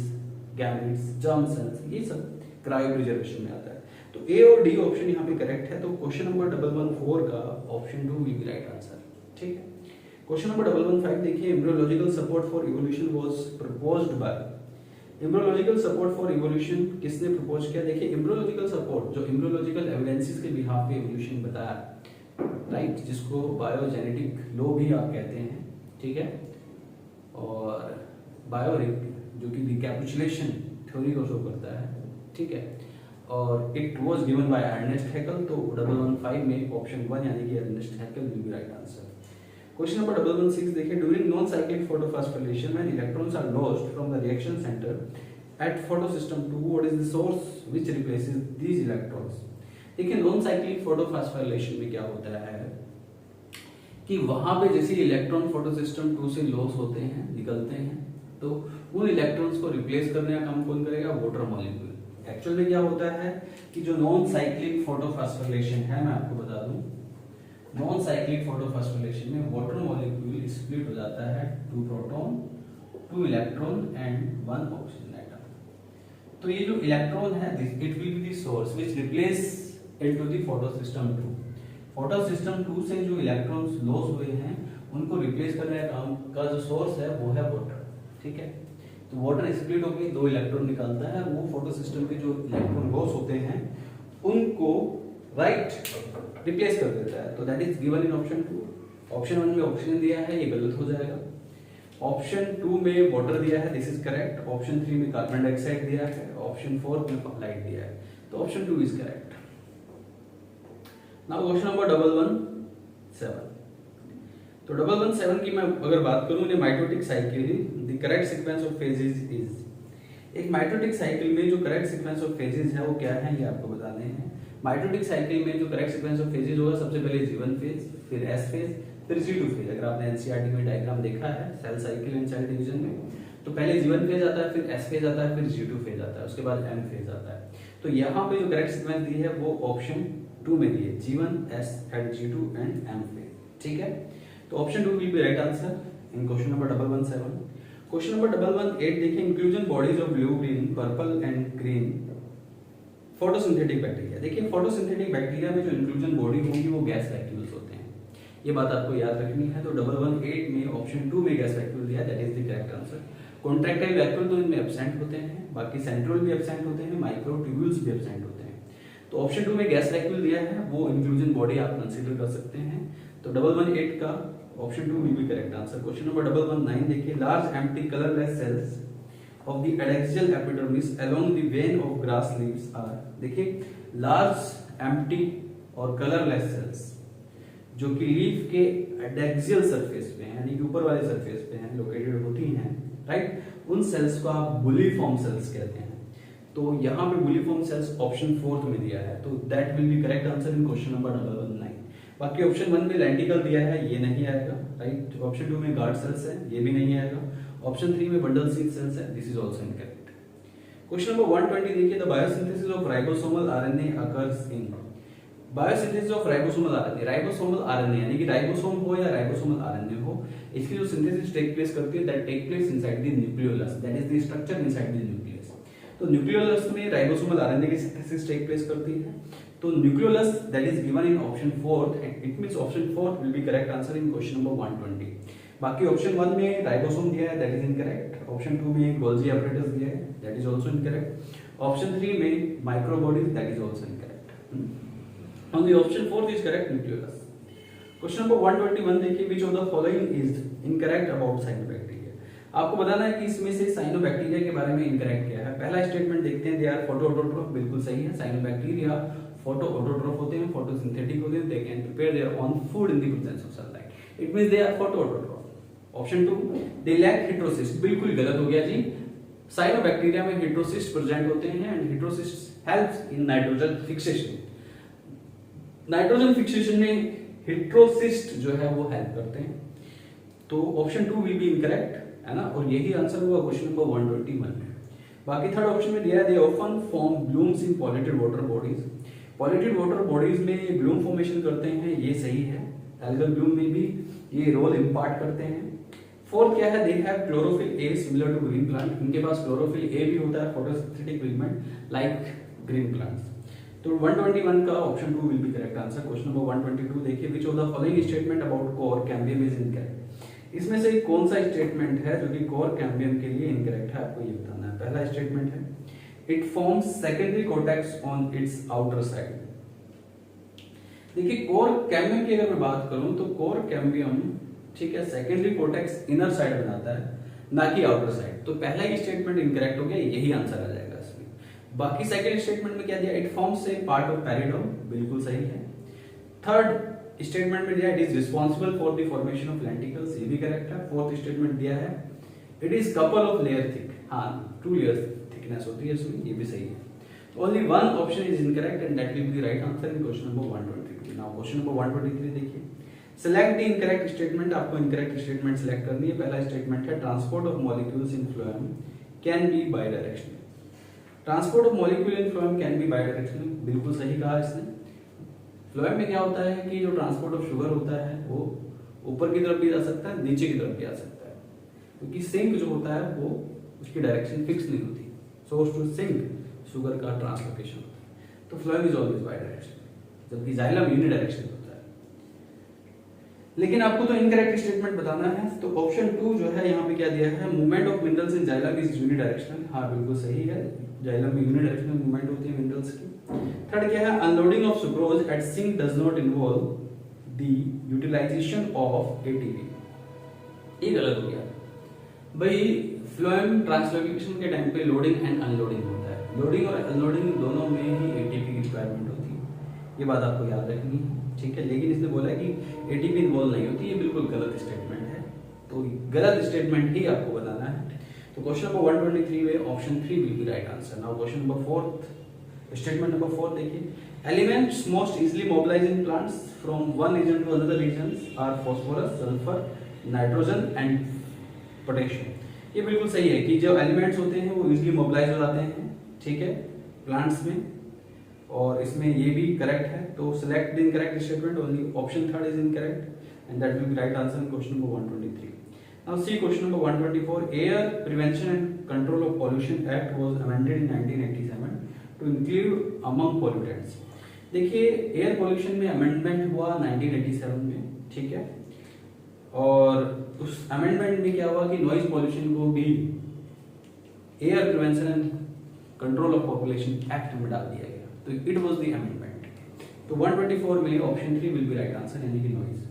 gametes, germ cells, ये सब क्रायो प्रिजर्वेशन में आता है। तो ए और डी ऑप्शन यहाँ पे करेक्ट है, तो क्वेश्चन नंबर 114 का option 2 will be right answer, ठीक है। क्वेश्चन नंबर 115 देखिए, embryological support for evolution was proposed bye. Embryological support for evolution किसने प्रपोज किया? देखिए एम्ब्रियोलॉजिकल सपोर्ट, जो एम्ब्रियोलॉजिकल एविडेंसेस के बिहाफ पे इवोल्यूशन बताया, राइट, जिसको बायोजेनेटिक लॉ भी आप कहते हैं, ठीक है, और बायोरिक जो कि रिकैपिचुलेशन थ्योरी को शो करता है, ठीक है, और it was given by Ernest Haeckel. तो 115 में ऑप्शन 1 यानी कि Ernest Haeckel will be right answer. Question number 116 देखिए, during non cyclic photophosphorylation when electrons are lost from the reaction centre at photosystem 2 what is the source which replaces these electrons? देखिए नॉन साइक्लिक फोटोफॉस्फोरिलेशन में क्या होता है कि वहां पे जैसे इलेक्ट्रॉन फोटोसिस्टम 2 से लॉस होते हैं, निकलते हैं, तो उन इलेक्ट्रॉन्स को रिप्लेस करने का काम कौन करेगा? Water molecule. एक्चुअली क्या होता है कि जो नॉन साइक्लिक फोटोफॉस्फोरिलेशन है, मैं आपको बता दूं, नॉन साइक्लिक फोटोफॉस्फोरिलेशन में वाटर मॉलिक्यूल स्प्लिट हो जाता है 2 proton 2 electron and 1 oxygen atom. तो ये जो इलेक्ट्रॉन है it will be the source which replace it to the photosystem 2। Photosystem 2 से जो इलेक्ट्रॉन्स लॉस हुए हैं उनको रिप्लेस करने का जो सोर्स है वो है वाटर। ठीक है, तो वाटर स्प्लिट होकर 2 इलेक्ट्रॉन निकालता है, वो फोटोसिस्टम के जो इलेक्ट्रॉन लॉस होते हैं उनको रिप्लेस कर देता है। तो that is given in option 2। Option 1 में ऑक्सीजन दिया है, ये गलत हो जाएगा। ऑप्शन 2 में वाटर दिया है, दिस इज करेक्ट। ऑप्शन 3 में कार्बन डाइऑक्साइड दिया है, ऑप्शन 4 में लाइट दिया है, तो option 2 is correct. Now question number 117। तो 117 की मैं अगर बात करूं, mitotic cycle the correct sequence of phases is. एक माइटोटिक साइकिल में जो करेक्ट सीक्वेंस ऑफ फेजेस है वो क्या है, ये आपको बताने हैं। माइटोटिक साइकिल में जो करेक्ट सीक्वेंस ऑफ फेजेस होगा, सबसे पहले G1 फेज, फिर S फेज, फिर G2 फेज। अगर आपने एनसीईआरटी में डायग्राम देखा है cell cycle and cell division में, तो पहले G1 फेज आता है, फिर S फेज आता है, फिर G2 फेज आता है, उसके बाद M फेज आता है। तो यहाँ पे जो करेक्ट सीक्वेंस दी है वो ऑप्शन 2 में दी है, G1 S and G2 and M phase. ठीक है, तो option 2 will be right answer in question number 117। Question number 118 देखिए, inclusion bodies of blue, green, purple and green photosynthetic bacteria. देखिए फोटोसिंथेटिक बैक्टीरिया में जो इंक्लूजन बॉडी होगी वो गैस वैक्यूल्स होते हैं, ये बात आपको याद रखनी है। तो 118 में ऑप्शन 2 में गैस वैक्यूल दिया, that is the correct answer. Contractile vacuole तो इनमें एब्सेंट होते हैं, बाकी सेंट्रोल भी एब्सेंट होते हैं, माइक्रोट्यूब्यूल्स भी एब्सेंट होते हैं। तो ऑप्शन 2 में गैस वैक्यूल दिया है, वो इंक्लूजन बॉडी आप कंसीडर कर सकते हैं। तो 118 का option 2 will be correct answer. Question number 119 देखिए, large empty colourless cells of the adaxial epidermis along the vein of grass leaves are। देखिए लार्ज एम्प्टी और कलरलेस सेल्स जो कि लीफ के एडेक्सियल सरफेस पे हैं, यानी कि ऊपर वाले सरफेस पे हैं, लोकेटेड होती हैं, राइट, उन सेल्स को आप बुलिफॉर्म सेल्स कहते हैं। तो यहाँ पे बुलिफॉर्म सेल्स ऑप्शन 4 में दिया है, तो that will be correct answer in question number 119। बाकी ऑप्शन 1 में लेंटिकल दिया है, ये नहीं आएगा, राइट। ऑप्शन 2 में गार्ड सेल्स है, ये भी नहीं आएगा। ऑप्शन 3 में बंडल सील सेल्स है, this is also incorrect. Question number 120 देखिए, the biosynthesis of ribosomal RNA occurs in. Biosynthesis of ribosomal RNA, ribosomal RNA यानी कि राइबोसोम हो या राइबोसोमल आरएनए हो, इसकी जो सिंथेसिस टेक प्लेस करती है that take place inside the nucleolus, that is the structure inside the nucleus. तो न्यूक्लियोलस में राइबोसोमल आरएनए की सिंथेसिस टेक प्लेस करती है। तो nucleolus that is given in option 4, it means option 4 will be correct answer in question number 120। बाकी ऑप्शन 1 में राइबोसोम दिया है, दैट इज इनकरेक्ट। ऑप्शन 2 में गोल्जी apparatus दिया है, that is also incorrect. Option 3 में microbodies, that is also incorrect. Only option 4 is correct, nucleolus. Question number 121 देखिए, which of the following is incorrect about cyanobacteria. आपको बताना है कि इसमें से साइनोबैक्टीरिया के बारे में इनकरेक्ट क्या है। पहला स्टेटमेंट देखते हैं, दे आर फोटोऑटोट्रोफ, बिल्कुल सही है। साइनोबैक्टीरिया फोटोऑटोट्रोफ होते हैं, फोटोसिंथेटिक होते हैं, they can prepare their own food in the presence of sunlight, it means they are photoautotroph. Option 2 they lack heterocyst, बिल्कुल गलत हो गया जी। साइनोबैक्टीरिया में हेटेरोसिस्ट प्रेजेंट होते हैं and heterocyst helps in nitrogen fixation. Nitrogen fixation में हेटेरोसिस्ट जो है वो हेल्प करते हैं। तो ऑप्शन 2 विल बी इनकरेक्ट, है ना, और यही आंसर हुआ क्वेश्चन नंबर 121 में। बाकी थर्ड ऑप्शन में दिया है, they often form blooms in polluted water bodies. Polluted water bodies में ब्लूम फॉर्मेशन करते हैं, ये सही है। एल्गल ब्लूम में भी ये रोल इम्पार्ट करते हैं। फोर्थ क्या है, they have chlorophyll a similar to green plant, इनके पास क्लोरोफिल ए भी होता है photosynthetic pigment like green plants. तो 121 का option 2 will be correct answer. Question number 122 देखिए, which of the following statement about cork cambium is incorrect. इसमें से कौन सा स्टेटमेंट है जो कि कोर कैम्बियम के लिए इनकरेक्ट है, आपको ये बताना है। पहला स्टेटमेंट है, it forms secondary cortex on it's outer side. देखिए कोर कैम्बियम की अगर मैं बात करूं तो कोर कैम्बियम, ठीक है, सेकेंडरी कॉर्टेक्स इनर साइड बनाता है, ना कि आउटर साइड। तो पहला ही स्टेटमेंट इनकरेक्ट हो गया, यही आंसर आ जाएगा इसमें। बाकी सेकंड स्टेटमेंट में क्या दिया, it forms a part of periderm, बिल्कुल सही है। थर्ड स्टेटमेंट में दिया, it is responsible for the formation of lenticels, ये भी करेक्ट है। फोर्थ स्टेटमेंट दिया है, it is couple of layer thick, हाँ 2 लेयर थिकनेस होती है इसमें, ये भी सही है। Only one option is incorrect and that will be the right answer in question number 123। Now question number 123 देखिए, सेलेक्ट द इनकरेक्ट स्टेटमेंट। आपको इनकरेक्ट स्टेटमेंट सेलेक्ट करनी है। पहला स्टेटमेंट है, transport of molecules in phloem can be by directional. Transport of molecule in phloem can be by directional, बिल्कुल सही कहा इसने। फ्लोएम में क्या होता है कि जो ट्रांसपोर्ट ऑफ शुगर होता है वो ऊपर की तरफ भी जा सकता है, नीचे की तरफ भी आ सकता है, क्योंकि सिंक जो होता है वो उसकी डायरेक्शन फिक्स नहीं होती। सोर्स टू सिंक शुगर का ट्रांसलोकेशन होता है, तो phloem is always by direction, जबकि जाइलम यूनि डायरेक्शन होता है। लेकिन आपको तो इनकरेक्ट स्टेटमेंट बताना है, तो ऑप्शन 2 जो है यहाँ पे क्या दिया है, movement of minerals in xylem is unidirectional. हाँ बिल्कुल सही है, जाइलम में यूनि डायरेक्शनल मूवमेंट होती है मिनरल्स की। थर्ड क्या है, unloading of sucrose at sink does not involve the utilisation of ATP. ये गलत हो गया भाई। फ्लोएम ट्रांसलोकेशन के टाइम पे लोडिंग एंड अनलोडिंग होता है, लोडिंग और अनलोडिंग दोनों में ही एटीपी की रिक्वायरमेंट होती है, ये बात आपको याद रखनी है, ठीक है। लेकिन इसने बोला कि एटीपी इन्वॉल्व नहीं होती, ये बिल्कुल गलत स्टेटमेंट है, तो गलत स्टेटमेंट ही आपको बताना है। तो क्वेश्चन नंबर 123 में option 3 will be right answer. Now question number 4, statement number 4 देखिए, elements most easily mobilise in plants from one region to another region are phosphorus, sulphur, nitrogen and potassium. ये बिल्कुल सही है कि जो एलिमेंट्स होते हैं वो इजीली मोबिलाइज हो जाते हैं, ठीक है, प्लांट्स में, और इसमें ये भी करेक्ट है। तो select the incorrect statement, only option 3 is incorrect and that will be right answer in question number 123। Now C question number 124, air prevention and control of pollution act was amended in 1987 to include among pollutants. देखिए एयर पॉल्यूशन में अमेंडमेंट हुआ 1987 में, ठीक है, और उस अमेंडमेंट में क्या हुआ कि नॉइज पॉल्यूशन को भी air prevention and control of population act में डाल दिया गया, तो इट वाज द अमेंडमेंट। तो 124 में option 3 will be right answer, यानी कि नॉइज।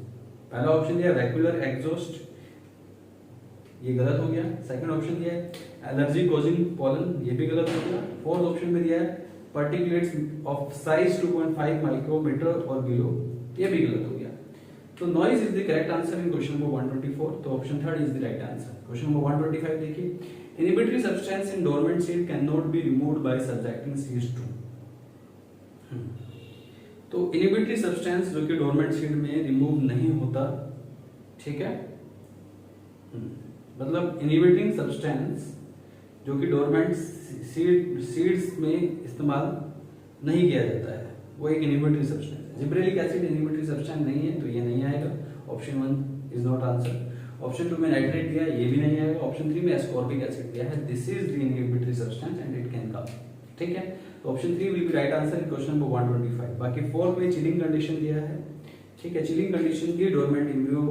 पहला ऑप्शन दिया वैक्यूलर एग्जॉस्ट, ये गलत हो गया। सेकंड ऑप्शन दिया है एलर्जी कॉजिंग पॉलन, ये भी गलत हो गया। फोर्थ ऑप्शन में दिया है पार्टिकुलेट्स ऑफ साइज 2.5 माइक्रोमीटर और बिलो, ये भी गलत हो गया। तो noise is the correct answer in question number 124, तो option 3 is the right answer. Question number 125 देखिए, inhibitory substance in dormant seed can not be removed by subjecting seeds to. तो इनहिबिटरी सब्सटेंस जो कि डोरमेंट सीड में रिमूव नहीं होता, ठीक है, मतलब इनहिबिटिंग सब्सटेंस जो कि डोरमेंट सीड्स में इस्तेमाल नहीं किया जाता है, वो एक इनहिबिटरी सब्सटेंस है। जिब्रेलिक एसिड इनहिबिटरी सब्सटेंस नहीं है, तो ये नहीं आएगा, option 1 is not answer. Option 2 में नाइट्रेट दिया है, ये भी नहीं आएगा। ऑप्शन 3 में एस्कॉर्बिक एसिड दिया है, this is the inhibitory substance and it can come, ठीक है। तो option 3 will be right answer in question number 125। बाकी 4 में चिलिंग कंडीशन दिया है, ठीक है, चिलिंग कंडीशन की डोरमेंट इम्ब्रियो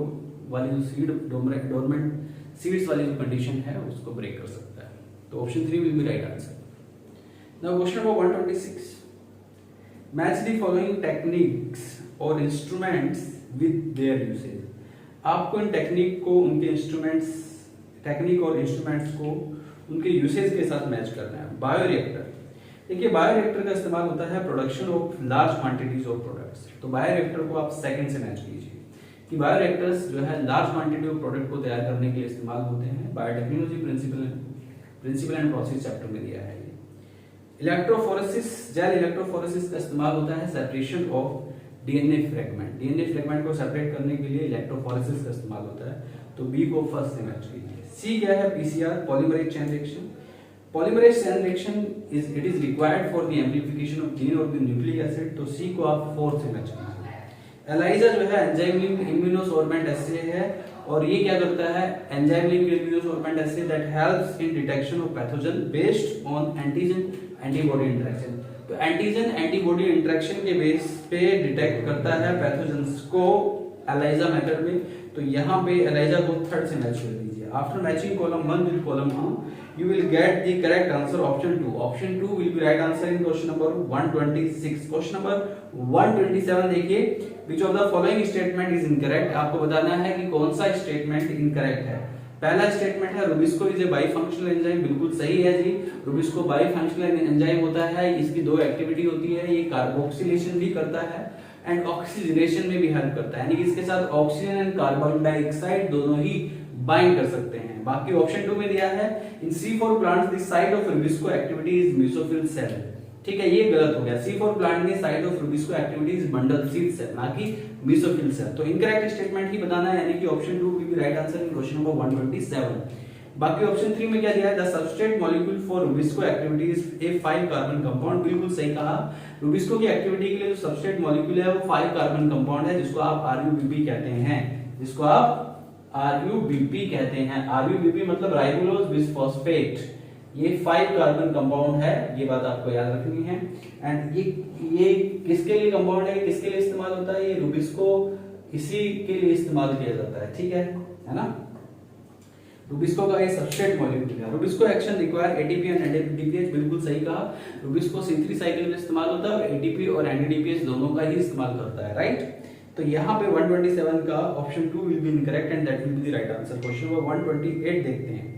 वाली जो सीड डोरमेंट सीड्स वाली जो कंडीशन है उसको ब्रेक कर सकता है, तो option 3 will be right answer. Now question number 126, match the following techniques और इंस्ट्रूमेंट्स विद देयर यूसेज। आपको इन टेक्निक को उनके इंस्ट्रूमेंट्स, टेक्निक और इंस्ट्रूमेंट्स को उनके यूसेज के साथ मैच करना है। बायोरिएक्टर, देखिए बायोरिएक्टर का इस्तेमाल होता है production of large quantities of products, तो बायोरिएक्टर को आप सेकंड से मैच कीजिए कि बायोरिएक्टर्स जो है लार्ज क्वांटिटी ऑफ प्रोडक्ट को तैयार करने के लिए इस्तेमाल होते हैं। Biotechnology principle and process chapter में दिया है। इलेक्ट्रोफोरेसिस, जेल इलेक्ट्रोफोरेसिस का इस्तेमाल होता है separation of DNA fragment, DNA fragment को सेपरेट करने के लिए इलेक्ट्रोफोरेसिस का इस्तेमाल होता है, तो बी को फर्स्ट से मैच कीजिए। सी क्या है, PCR polymerase chain reaction, polymerase chain reaction it is required for the amplification of gene और द न्यूक्लिक एसिड, तो सी को आप फोर्थ से मैच कीजिए। एलाइजा जो है एंजाइम लिंक्ड इम्यूनोसॉर्बेंट एस्से है, और ये क्या करता है, enzyme linked immunosorbent essay that helps in detection of pathogen based on antigen antibody interaction, तो एंटीजन एंटीबॉडी इंटरेक्शन के बेस पे डिटेक्ट करता है पैथोजेंस को एलाइजा मेथड में, तो यहाँ पे एलाइजा को थर्ड से मैच कर दीजिए। After matching column 1 with column 2 you will get the correct answer option 2. Option 2 will be right answer in question number 126. Question number 127 देखिए, which of the following statement is incorrect? आपको बताना है कि कौन सा स्टेटमेंट इनकरेक्ट है। पहला स्टेटमेंट है रुबिस्को इज ए बाइफंक्शनल एंजाइम, बिल्कुल सही है जी। रुबिस्को बाइफंक्शनल एंजाइम होता है, इसकी दो एक्टिविटी होती है, ये कार्बोक्सिलेशन भी करता है एंड ऑक्सीजनेशन में भी हेल्प करता है, यानी कि इसके साथ ऑक्सीजन एंड कार्बन डाइऑक्साइड दोनों ही बाइंड कर सकते हैं। बाकी ऑप्शन 2 में दिया है in C4 plants the site of rubisco activity is mesophyll cell, ठीक है, ये गलत हो गया। C4 प्लांट में site of rubisco activity is bundle sheath cell, ना कि मेसोफिल सेल, तो इनकरेक्ट स्टेटमेंट ही बताना है, यानी कि option 2 will be right answer in question number 127। बाकी ऑप्शन 3 में क्या दिया है, the substrate molecule for rubisco activity is a 5 carbon compound. बिल्कुल सही कहा, रुबिस्को की एक्टिविटी के लिए जो सबस्ट्रेट मॉलिक्यूल है वो 5 कार्बन कंपाउंड है, जिसको आप आरयूबीपी कहते हैं, जिसको आप आरयूबीपी कहते हैं। आरयूबीपी मतलब राइबोलोज बिसफॉस्फेट, ये 5 कार्बन कंपाउंड है, ये बात आपको याद रखनी है। एंड ये किसके लिए कंपाउंड है, किसके लिए इस्तेमाल होता है, ये रुबिस्को इसी के लिए इस्तेमाल किया जाता है, ठीक है ना। रुबिस्को का ये सबस्ट्रेट मॉलिक्यूल है। Rubisco action require ATP and NADPH, बिल्कुल सही कहा। रुबिस्को C3 साइकिल में इस्तेमाल होता है और एटीपी और एनएडीपीएच दोनों का ही इस्तेमाल करता है, राइट। तो यहाँ पे 127 का option 2 will be incorrect and that will be the right answer. Question number 128 देखते हैं।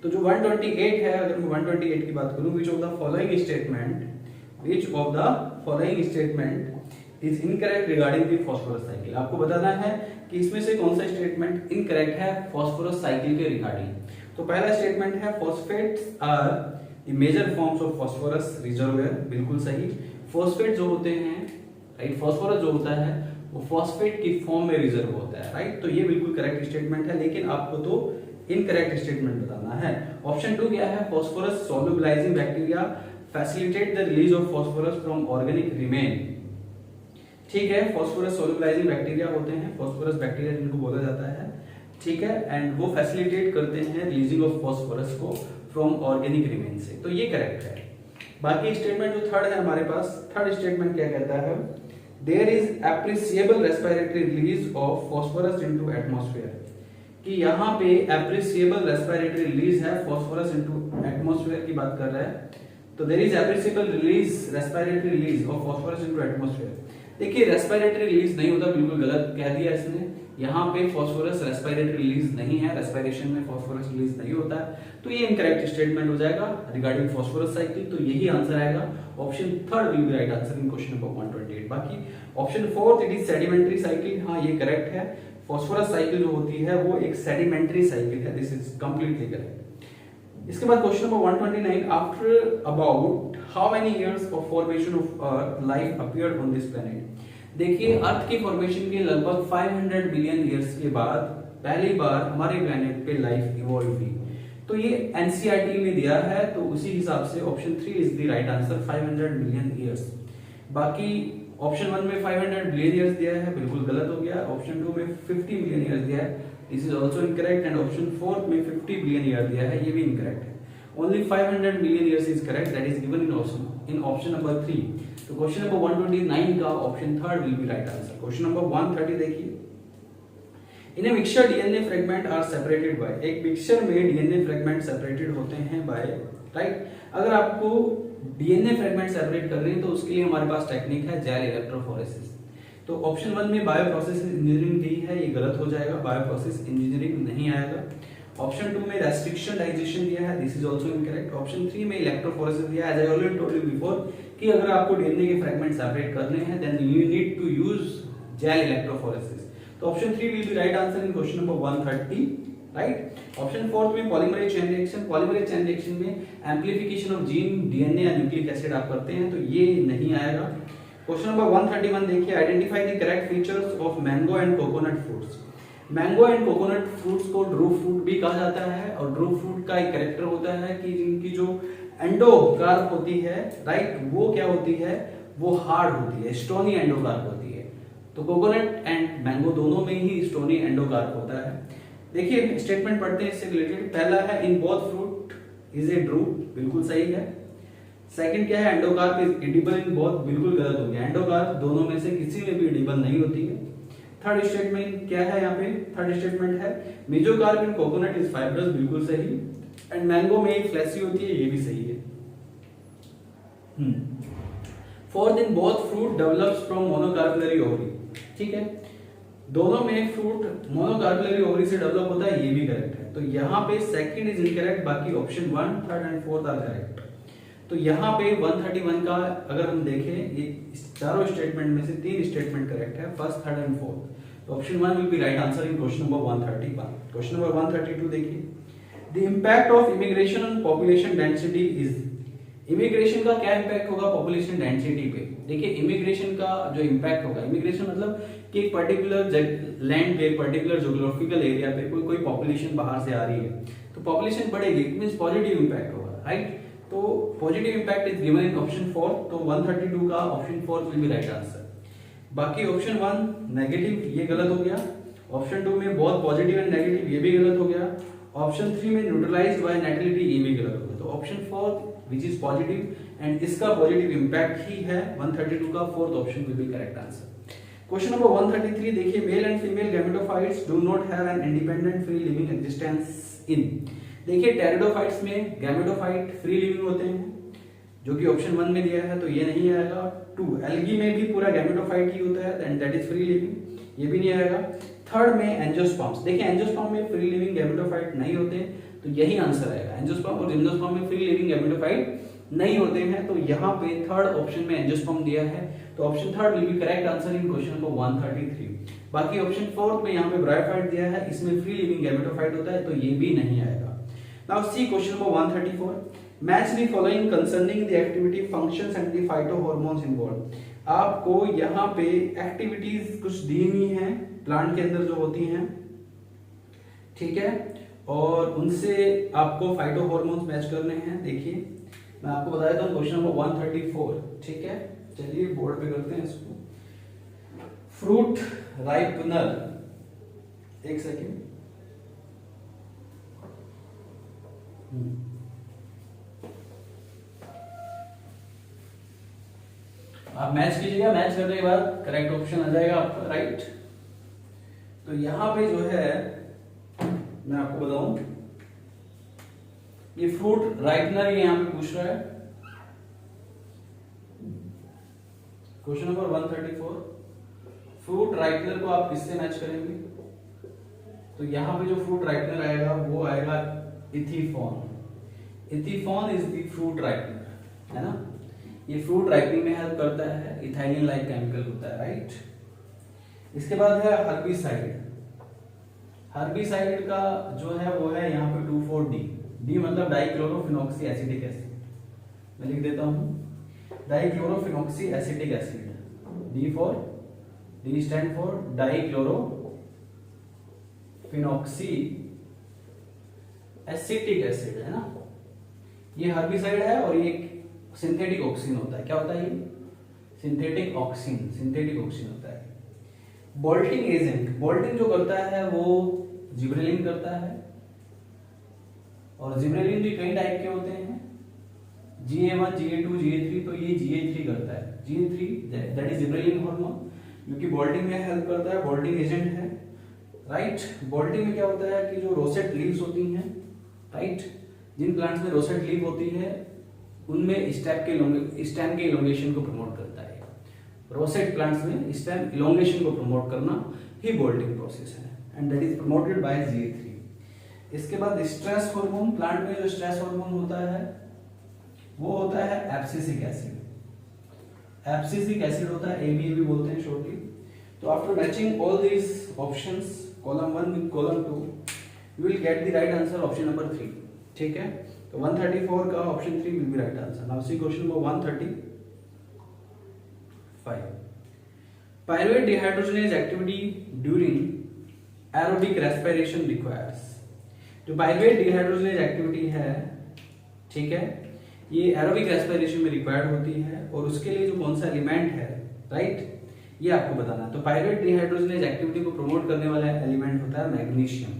तो जो 128 है, अगर मैं 128 की बात करूं, which of the following statement is incorrect regarding the phosphorus cycle। आपको बताना है कि इसमें से कौन सा स्टेटमेंट इनकरेक्ट है फॉस्फोरस साइकिल के रिगार्डिंग। तो पहला स्टेटमेंट है phosphates are the major forms of phosphorus reservoir, बिल्कुल सही। फॉस्फेट जो होते हैं, राइट, फॉस्फोरस जो होता है वो फॉस्फेट की फॉर्म में रिजर्व होता है, राइट। तो ये बिल्कुल करेक्ट स्टेटमेंट है, लेकिन आपको तो इनकरेक्ट स्टेटमेंट बताना है। ऑप्शन 2 क्या है, phosphorus solubilising bacteria facilitate the release of phosphorus from organic remain. ठीक है, फॉस्फोरस सोलुबलाइजिंग बैक्टीरिया होते हैं, फॉस्फोरस बैक्टीरिया जिनको बोला जाता है, ठीक है, एंड वो फैसिलिटेट करते हैं रिलीजिंग ऑफ फॉस्फोरस को फ्रॉम ऑर्गेनिक रिमेन से, तो ये करेक्ट है। बाकी स्टेटमेंट जो थर्ड है हमारे पास, थर्ड स्टेटमेंट क्या कहता है, there is appreciable respiratory release of phosphorus into atmosphere, कि यहाँ पे एप्रिसिएबल रेस्पिरेटरी रिलीज है फॉस्फोरस इनटू एटमॉस्फेयर की बात कर रहा है। तो there is appreciable release respiratory release of phosphorus into atmosphere. देखिए रेस्पिरेटरी रिलीज नहीं होता, बिल्कुल गलत कह दिया इसने। यहाँ पे फॉस्फोरस रेस्पिरेटरी रिलीज नहीं है, रेस्पिरेशन में फॉस्फोरस रिलीज नहीं होता है, तो ये इनकरेक्ट स्टेटमेंट हो जाएगा रिगार्डिंग फॉस्फोरस साइकिल। तो यही आंसर आएगा, option third will be right answer in question number 128। बाकी option fourth it is sedimentary cycle, हाँ ये करेक्ट है। फॉस्फोरस साइकिल जो होती है वो एक सेडिमेंट्री साइकिल है, दिस इज कंप्लीटली करेक्ट। इसके बाद question number 129, after about how many years of formation of earth life appeared on this planet. देखिए अर्थ की फॉर्मेशन के लगभग 500 बिलियन ईयर्स के बाद पहली बार हमारे प्लेनेट पे लाइफ इवॉल्व हुई। तो ये एनसीईआरटी में दिया है, तो उसी हिसाब से option 3 is the right answer, 500 million years. बाकी ऑप्शन 1 में 500 बिलियन ईयर्स दिया है, बिल्कुल गलत हो गया। ऑप्शन 2 में 50 मिलियन ईयर्स दिया है, this is also incorrect. And option 4 में 50 बिलियन ईयर दिया है, ये भी इनकरेक्ट है। Only 500 million years is correct, that is given in option number 3। तो क्वेश्चन नंबर 129 का option third will be right answer. Question number 130 देखिए, in a mixture DNA fragment are separated by, एक मिक्सचर में डीएनए फ्रेगमेंट सेपरेटेड होते हैं बाय, राइट। अगर आपको डीएनए फ्रेगमेंट सेपरेट कर रहे हैं तो उसके लिए हमारे पास टेक्निक है जेल इलेक्ट्रोफोरेसिस। तो ऑप्शन 1 में बायो प्रोसेस इंजीनियरिंग दी है, ये गलत हो जाएगा, बायो प्रोसेस इंजीनियरिंग नहीं आएगा। ऑप्शन 2 में रेस्ट्रिक्शन डाइजेशन दिया है, this is also incorrect. Option 3 में इलेक्ट्रोफोरेसिस दिया है, as I already told you before कि अगर आपको डीएनए के फ्रेगमेंट सेपरेट करने हैं then you need to use gel electrophoresis. तो option 3 will be right answer in question number 130, right. Option 4 में polymerase chain reaction, polymerase chain reaction में एम्प्लीफिकेशन ऑफ जीन, डीएनए या न्यूक्लिक एसिड आप करते हैं, तो ये नहीं आएगा। क्वेश्चन नंबर 131 देखिए, identify the correct features of mango and coconut fruits. Mango and coconut fruits को ड्रू फ्रूट भी कहा जाता है, और ड्रू फ्रूट का एक कैरेक्टर होता है कि जिनकी जो एंडोकार्प होती है, राइट, वो क्या होती है, वो हार्ड होती है, स्टोनी एंडोकार्प होती है। तो कोकोनट एंड मैंगो दोनों में ही स्टोनी एंडोकार्प होता है। देखिए स्टेटमेंट पढ़ते हैं इससे रिलेटेड। पहला है in both fruit is a Drew, बिल्कुल सही है। सेकंड क्या है, endocarp is edible in both, बिल्कुल गलत हो गया, एंडोकार्प दोनों में से किसी में भी एडिबल नहीं होती है। थर्ड स्टेटमेंट क्या है, यहाँ पे थर्ड स्टेटमेंट है mesocarp in coconut is fibrous, बिल्कुल सही। एंड मैंगो में एक फ्लैसी होती है, ये भी सही है। Fourth, in both fruit develops from monocarpellary ovary, ठीक है, दोनों में फ्रूट मोनोकार्पलरी ओवरी से डेवलप होता है, ये भी करेक्ट है। तो यहाँ पे सेकंड इज इनकरेक्ट, बाकी ऑप्शन 1, 3 एंड 4 आर करेक्ट। तो यहाँ पे 131 का अगर हम देखें, ये चारों स्टेटमेंट में से 3 स्टेटमेंट करेक्ट है, फर्स्ट, थर्ड एंड फोर्थ। तो option 1 will be right answer in question number 131। Question number 132 देखिए, the impact of immigration on population density is, immigration का क्या इंपैक्ट होगा पॉपुलेशन डेंसिटी पे। देखिए इमिग्रेशन का जो इंपैक्ट होगा, इमिग्रेशन मतलब कि एक पर्टिकुलर लैंड पे, पर्टिकुलर ज्योग्राफिकल एरिया पे कोई पॉपुलेशन बाहर से आ रही है, तो पॉपुलेशन बढ़ेगी, इट मींस पॉजिटिव इंपैक्ट होगा, राइट। तो positive impact is given in option 4, तो 132 का option 4 will be right answer. बाकी ऑप्शन 1 नेगेटिव, ये गलत हो गया। ऑप्शन 2 में बहुत पॉजिटिव एंड नेगेटिव, ये भी गलत हो गया। ऑप्शन 3 में न्यूट्रलाइज्ड बाय नेटिलिटी, ये भी गलत हो गया। तो option 4 which is positive and इसका पॉजिटिव इंपैक्ट ही है 132 का, fourth option will be correct answer. Question number 133 देखिए, mail and female gametophytes do not have an independent free living existence in. देखिए टेरिडोफाइट्स में गैमेटोफाइट फ्री लिविंग होते हैं, जो कि ऑप्शन 1 में दिया है, तो ये नहीं आएगा। 2 एल्गी में भी पूरा गैमेटोफाइट ही होता है and that is free living, ये भी नहीं आएगा। थर्ड में एंजियोस्पर्म्स, देखिए एंजियोस्पर्म में फ्री लिविंग गैमेटोफाइट नहीं होते, तो यही आंसर आएगा। एंजियोस्पर्म और जिम्नोस्पर्म में फ्री लिविंग गैमेटोफाइट नहीं होते हैं, तो यहाँ पे थर्ड ऑप्शन में एंजियोस्पर्म दिया है, तो option third will be correct answer in question number 133। बाकी ऑप्शन फोर्थ में यहाँ पे ब्रायोफाइट दिया है, इसमें फ्री लिविंग गैमेटोफाइट होता है, तो ये भी नहीं आएगा। Now C question number 134, match the following concerning the activity functions and the phytohormones involved. आपको यहाँ पे एक्टिविटीज कुछ दी हुई हैं प्लांट के अंदर जो होती हैं, ठीक है, और उनसे आपको फाइटोहॉर्मोन्स मैच करने हैं। देखिए मैं आपको बता देता हूँ क्वेश्चन नंबर 134, ठीक है, चलिए बोर्ड पे करते हैं इसको। फ्रूट राइपनर, एक सेकेंड, आप मैच कीजिएगा, मैच करने के बाद करेक्ट ऑप्शन आ जाएगा आपका, राइट। तो यहां पे जो है मैं आपको बताऊं, ये फ्रूट राइपनर ये यहां पे पूछ रहा है, क्वेश्चन नंबर 134, फ्रूट राइपनर को आप किससे मैच करेंगे? तो यहां पे जो फ्रूट राइपनर आएगा वो आएगा इथीफॉन। इथीफॉन इज द फ्रूट राइपनर, है ना। ये फ्रूट राइपनिंग में हेल्प करता है, इथाइलिन लाइक केमिकल होता है, राइट। इसके बाद है हर्बिसाइड। हर्बिसाइड का जो है वो है यहाँ पे 24D, डी मतलब डाइक्लोरोफिनॉक्सी एसिटिक एसिड। मैं लिख देता हूँ dichlorophenoxy acetic acid, D stand for dichlorophenoxy acetic acid, है ना। ये हर्बिसाइड है और ये सिंथेटिक ऑक्सीन होता है। क्या होता है ये? सिंथेटिक ऑक्सीन होता है। बोल्टिंग एजेंट, बोल्टिंग जो करता है वो जिब्रेलिन करता है, और जिब्रेलिन भी कई टाइप के होते हैं, GA1, GA2, GA3, तो ये GA3 करता है। GA3 that is gibberellin hormone, जो कि बोल्टिंग में हेल्प करता है, बोल्टिंग एजेंट है, राइट। बोल्टिंग में क्या होता है कि जो रोसेट लीव्स होती हैं, राइट, जिन प्लांट्स में रोसेट लीव होती है उनमें स्टेम के इलोंगेशन को प्रमोट करता है। रोसेट प्लांट्स में स्टेम इलोंगेशन को प्रमोट करना ही बोल्टिंग प्रोसेस है, and that is promoted by GA3। इसके बाद स्ट्रेस हार्मोन, प्लांट में जो स्ट्रेस हार्मोन होता है वो होता है एब्सिसिक एसिड। एब्सिसिक एसिड होता है, ABA भी बोलते हैं शॉर्टली। तो after matching all these options column 1 with column 2 you will get the right answer option number 3, ठीक है। तो 134 का option 3 will be right answer. Now C question number 135, pyruvate dehydrogenase activity during aerobic respiration requires. जो पायरुवेट डिहाइड्रोजनेज एक्टिविटी है, ठीक है, ये एरोबिक रेस्पिरेशन में रिक्वायर्ड होती है, और उसके लिए जो कौन सा एलिमेंट है, राइट, ये आपको बताना है। तो पायरुवेट डिहाइड्रोजनेज एक्टिविटी को प्रमोट करने वाला एलिमेंट होता है मैग्नीशियम।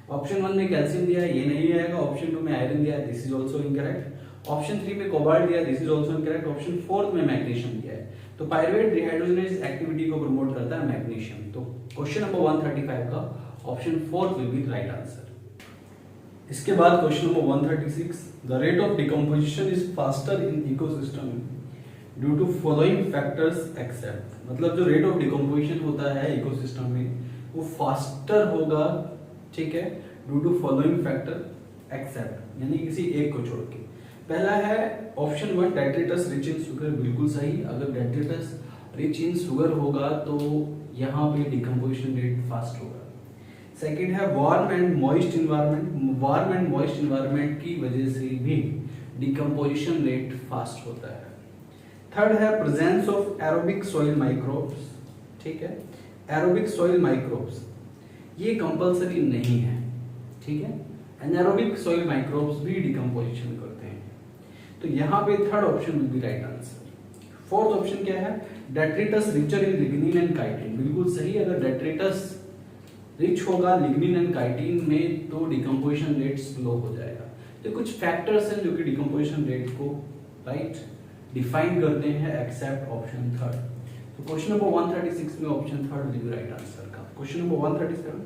ऑप्शन 1 में कैल्शियम दिया है, ये नहीं आएगा। ऑप्शन 2 में आयरन दिया है, this is also incorrect. Option 3 में कोबाल्ट दिया है, this is also incorrect. Option 4 में मैग्नीशियम दिया है। तो पायरुवेट डिहाइड्रोजनेज एक्टिविटी को प्रमोट करता है मैग्नीशियम। तो क्वेश्चन नंबर 135 का option 4 will be right answer. इसके बाद question number 136, the rate of decomposition is faster in ecosystem due to following factors except. मतलब जो रेट ऑफ डिकम्पोजिशन होता है इकोसिस्टम में वो फास्टर होगा, ठीक है, due to following factor except, यानी किसी एक को छोड़ के। पहला है option 1 detritus rich in sugar, बिल्कुल सही। अगर डेट्रिटस रिच इन शुगर होगा तो यहाँ पे डिकम्पोजिशन रेट फास्ट होगा। सेकंड है warm and moist environment, warm and moist environment की वजह से भी डिकम्पोजिशन रेट फास्ट होता है। थर्ड है presence of aerobic soil microbes, ठीक है। एरोबिक सॉइल माइक्रोब्स ये कंपलसरी नहीं है, ठीक है। एनारोबिक सॉइल माइक्रोब्स भी डिकम्पोजिशन करते हैं। तो यहाँ पे third option will be right answer. Fourth option क्या है, detritus richer in lignin and chitin, बिल्कुल सही। अगर डेट्रिटस रिच होगा लिग्निन एंड काइटिन में तो डिकम्पोजिशन रेट स्लो हो जाएगा। तो कुछ फैक्टर्स हैं जो कि डिकम्पोजिशन रेट को राइट डिफाइन करते हैं एक्सेप्ट ऑप्शन थर्ड। तो क्वेश्चन नंबर 136 में option third will be right answer का। Question number 137,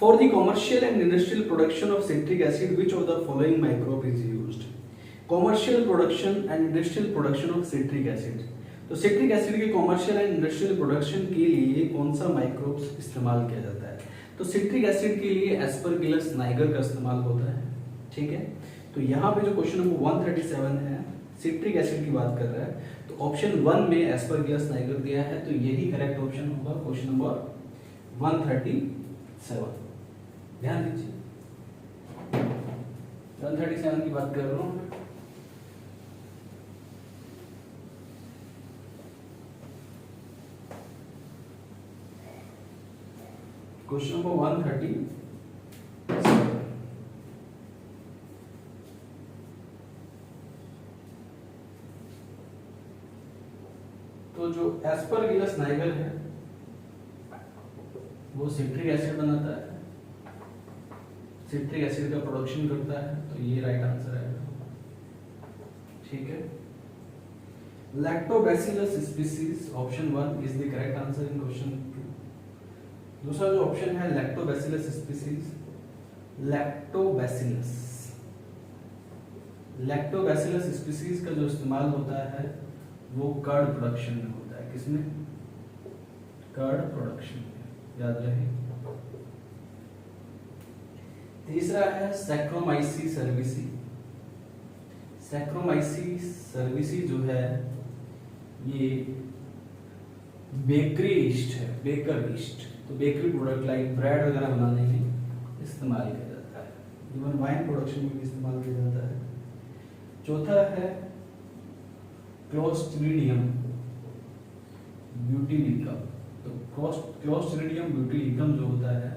for the commercial and industrial production of citric acid which of the following microbe is used. Commercial production and industrial production of citric acid, तो सिट्रिक एसिड के कमर्शियल एंड इंडस्ट्रियल प्रोडक्शन के लिए कौन सा माइक्रोब्स इस्तेमाल किया जाता है। तो सिट्रिक एसिड के लिए एस्परगिलस नाइगर का इस्तेमाल होता है, ठीक है। तो यहाँ पे जो क्वेश्चन नंबर 137 है सिट्रिक एसिड की बात कर रहा है, तो ऑप्शन 1 में एस्परगिलस नाइगर दिया है, तो यही करेक्ट ऑप्शन होगा क्वेश्चन नंबर 137। ध्यान दीजिए 137 की बात कर रहा हूँ। क्वेश्चन नंबर 137, तो जो एस्परगिलस नाइगर है वो सिट्रिक एसिड बनाता है, सिट्रिक एसिड का प्रोडक्शन करता है, तो ये राइट आंसर है, ठीक है। Lactobacillus species option 1 is the correct answer in question 2। दूसरा जो ऑप्शन है लैक्टोबैसिलस स्पीसीज, लैक्टोबैसिलस स्पीसीज का जो इस्तेमाल होता है वो कर्ड प्रोडक्शन में होता है। किसमें? कर्ड प्रोडक्शन में, याद रहे। तीसरा है सैक्रोमाइसीस सर्विसी। सैक्रोमाइसीस सर्विसी जो है ये बेकरी ईस्ट है, बेकर ईस्ट, तो बेकरी प्रोडक्ट लाइक ब्रेड वगैरह बनाने में इस्तेमाल किया जाता है, इवन वाइन प्रोडक्शन में भी इस्तेमाल किया जाता है। चौथा है क्लोस्ट्रीडियम ब्यूटिलिकम, तो क्लोस्ट्रीडियम ब्यूटिलिकम जो होता है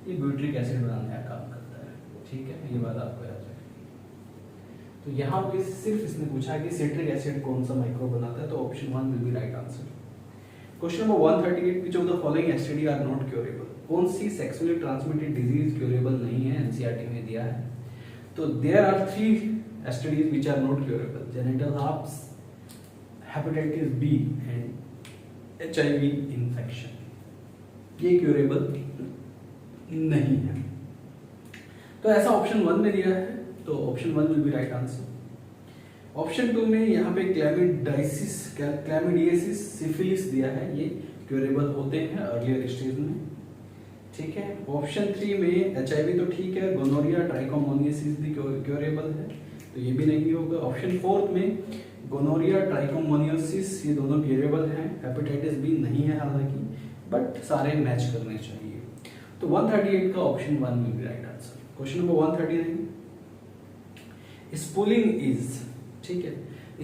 ये ब्यूट्रिक एसिड बनाने का काम करता है, ठीक है, ये बात आपको याद रखनी। तो यहाँ पे सिर्फ इसने पूछा है कि सिट्रिक एसिड कौन सा माइक्रोब बनाता है, तो option 1 will be right answer. Question number 138, which of the following STD are not curable. कौन सी सेक्सुअली ट्रांसमिटेड डिजीज क्योरेबल नहीं है, एनसीईआरटी में दिया है। तो there are 3 STDs which are not curable, genital herpes, hepatitis B and HIV infection, ये क्योरेबल नहीं है। तो ऐसा ऑप्शन 1 में दिया है, तो option 1 will be right answer. Option 2 में यहाँ पे क्लैमिडियासिस, सिफिलिस दिया है, ये क्योरेबल होते हैं अर्लियर स्टेज में, ठीक है। ऑप्शन 3 में एचआईवी तो ठीक है, गोनोरिया, ट्राइकोमोनियासिस भी क्योरेबल है, तो ये भी नहीं होगा। ऑप्शन 4 में गोनोरिया, ट्राइकोमोनियासिस ये दोनों क्योरेबल हैं, हेपेटाइटिस बी नहीं है हालांकि, बट सारे मैच करने चाहिए। तो 138 का option 1 will be right answer. Question number 139, spooling is, ठीक है,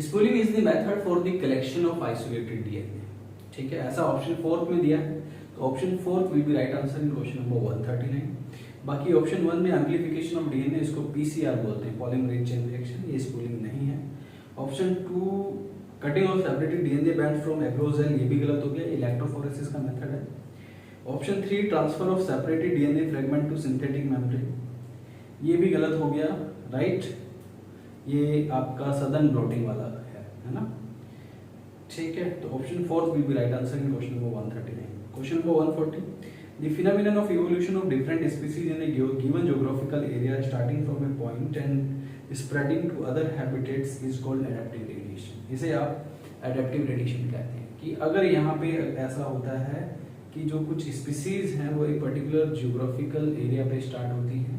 spooling is the method for the collection of isolated DNA, ठीक है, ऐसा ऑप्शन 4 में दिया है, तो option 4 will be right answer in question number 139। बाकी ऑप्शन 1 में एम्प्लीफिकेशन ऑफ डीएनए, इसको पीसीआर बोलते हैं, पॉलीमरेज चेन रिएक्शन, ये स्पूलिंग नहीं है। Option 2 cutting of separated DNA band from agarose gel, ये भी गलत हो गया, इलेक्ट्रोफोरेसिस का मेथड है। Option 3 transfer of separated DNA fragment to synthetic membrane, ये भी गलत हो गया, राइट, ये आपका सदन ब्लॉटिंग वाला है ना, ठीक है। तो option 4 will be right answer in question number 139। Question number 140, the phenomenon of evolution of different species in a given geographical area starting from a point and spreading to other habitats is called adaptive radiation। इसे आप adaptive radiation कहते हैं कि अगर यहाँ पे ऐसा होता है कि जो कुछ स्पीसीज हैं वो एक पर्टिकुलर जियोग्राफिकल एरिया पे स्टार्ट होती हैं,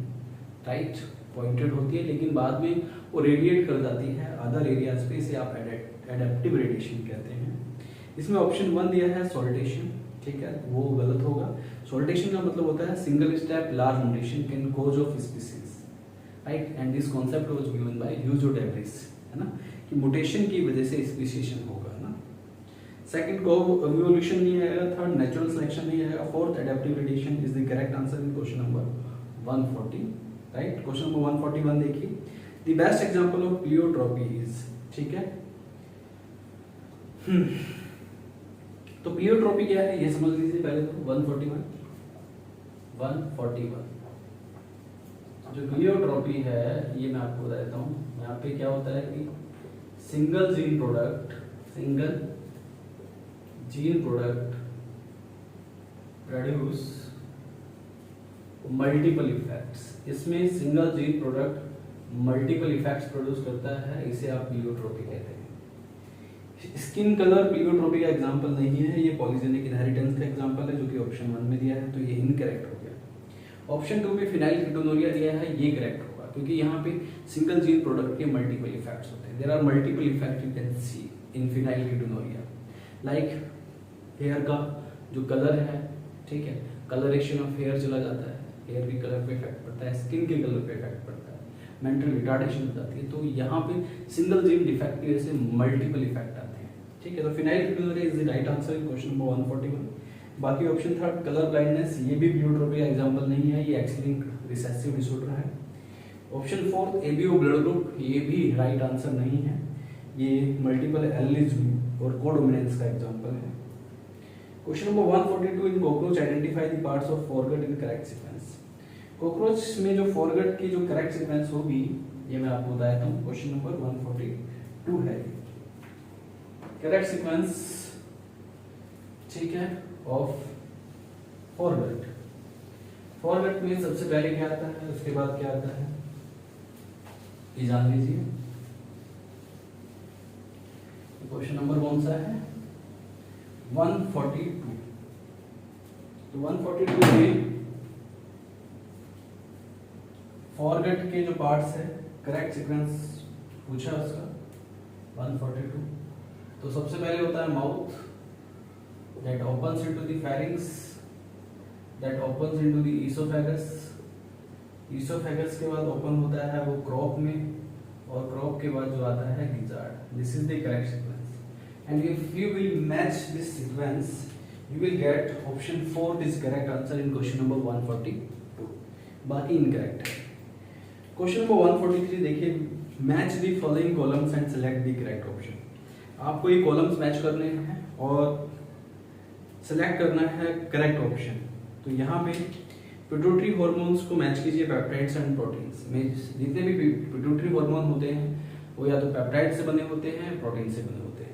राइट, पॉइंटेड होती है, लेकिन बाद में वो रेडिएट कर जाती है अदर एरियाज पे, इसे आप एडेप्टिव रेडिएशन कहते हैं। इसमें ऑप्शन 1 दिया है सॉल्टेशन, ठीक है, वो गलत होगा। सॉल्टेशन का मतलब होता है single step large mutation can cause of species, right, and this concept was given bye Hugo Davis, है ना, कि म्यूटेशन की वजह से स्पीसीशन होगा ना। सेकंड को इवोल्यूशन नहीं आएगा, थर्ड नेचुरल सिलेक्शन नहीं आएगा, fourth adaptive radiation is the correct answer in question number 140, right. Question number 141 देखिए, the best example of pleiotropy is, ठीक है। तो प्लियोट्रॉपी क्या है ये समझ लीजिए पहले तो। 141 जो प्लियोट्रॉपी है ये मैं आपको बता देता हूँ। यहाँ पे क्या होता है कि single gene product produce multiple effects. इसमें single gene product multiple effects produce करता है, इसे आप प्लियोट्रॉपी कहते हैं। स्किन कलर प्लियोट्रॉपी का एग्जांपल नहीं है, ये पॉलीजेनिक इनहेरिटेंस का एग्जांपल है जो कि ऑप्शन 1 में दिया है, तो ये इनकरेक्ट हो गया। ऑप्शन 2 में फिनाइल कीटोनुरिया दिया है, ये करेक्ट होगा क्योंकि यहाँ पे सिंगल जीन प्रोडक्ट के मल्टीपल इफेक्ट्स होते हैं। There are multiple effect you can see in phenylketonuria, like hair का जो कलर है, ठीक है, कलरेशन ऑफ हेयर चला जाता है, हेयर के कलर पे इफेक्ट पड़ता है, स्किन के कलर पे इफेक्ट पड़ता है, मेंटल रिटार्डेशन हो जाती है। तो यहाँ पे सिंगल जीन डिफेक्ट की वजह से मल्टीपल इफेक्ट आते हैं, ठीक है। तो phenylketonuria is the right answer in question number 141। बाकी ऑप्शन 3 कलर ब्लाइंडनेस, ये भी प्लियोट्रॉपी का एग्जांपल नहीं है, ये एक्स लिंक्ड रिसेसिव डिसऑर्डर है। ऑप्शन 4 एबीओ ब्लड ग्रुप, ये भी राइट आंसर नहीं है, ये मल्टीपल एलिज्म और कोडोमिनेंस का एग्जांपल है। Question number 142 in cockroach identify the parts of forgot in correct sequence. Cockroach में जो फॉरगट की जो करेक्ट सीक्वेंस होगी ये मैं आपको बता देता हूँ। क्वेश्चन नंबर 142 है करेक्ट सीक्वेंस, ठीक है, ऑफ फॉरगट। फॉरगट में सबसे पहले क्या आता है, उसके बाद क्या आता है ये जान लीजिए। क्वेश्चन नंबर कौन सा है 142। तो 142 में फॉरगट के जो पार्ट्स है करेक्ट सीक्वेंस पूछा उसका 142। तो सबसे पहले होता है mouth, that opens into the pharynx, that opens into the esophagus, esophagus के बाद ओपन होता है वो क्रॉप में, और क्रॉप के बाद जो आता है gizzard। This is the correct sequence, and if you will match this sequence you will get option 4 is correct answer in question number 142। बाकी इनकरेक्ट है। क्वेश्चन नंबर 143 देखिए, match the following columns and select the correct option. आपको ये कॉलम्स मैच करने हैं और सेलेक्ट करना है करेक्ट ऑप्शन। तो यहाँ पे पिट्यूटरी हार्मोन्स को मैच कीजिए पेप्टाइड्स एंड प्रोटीन्स में। जितने भी पिट्यूटरी हार्मोन होते हैं वो या तो पेप्टाइड से बने होते हैं, प्रोटीन से बने होते हैं।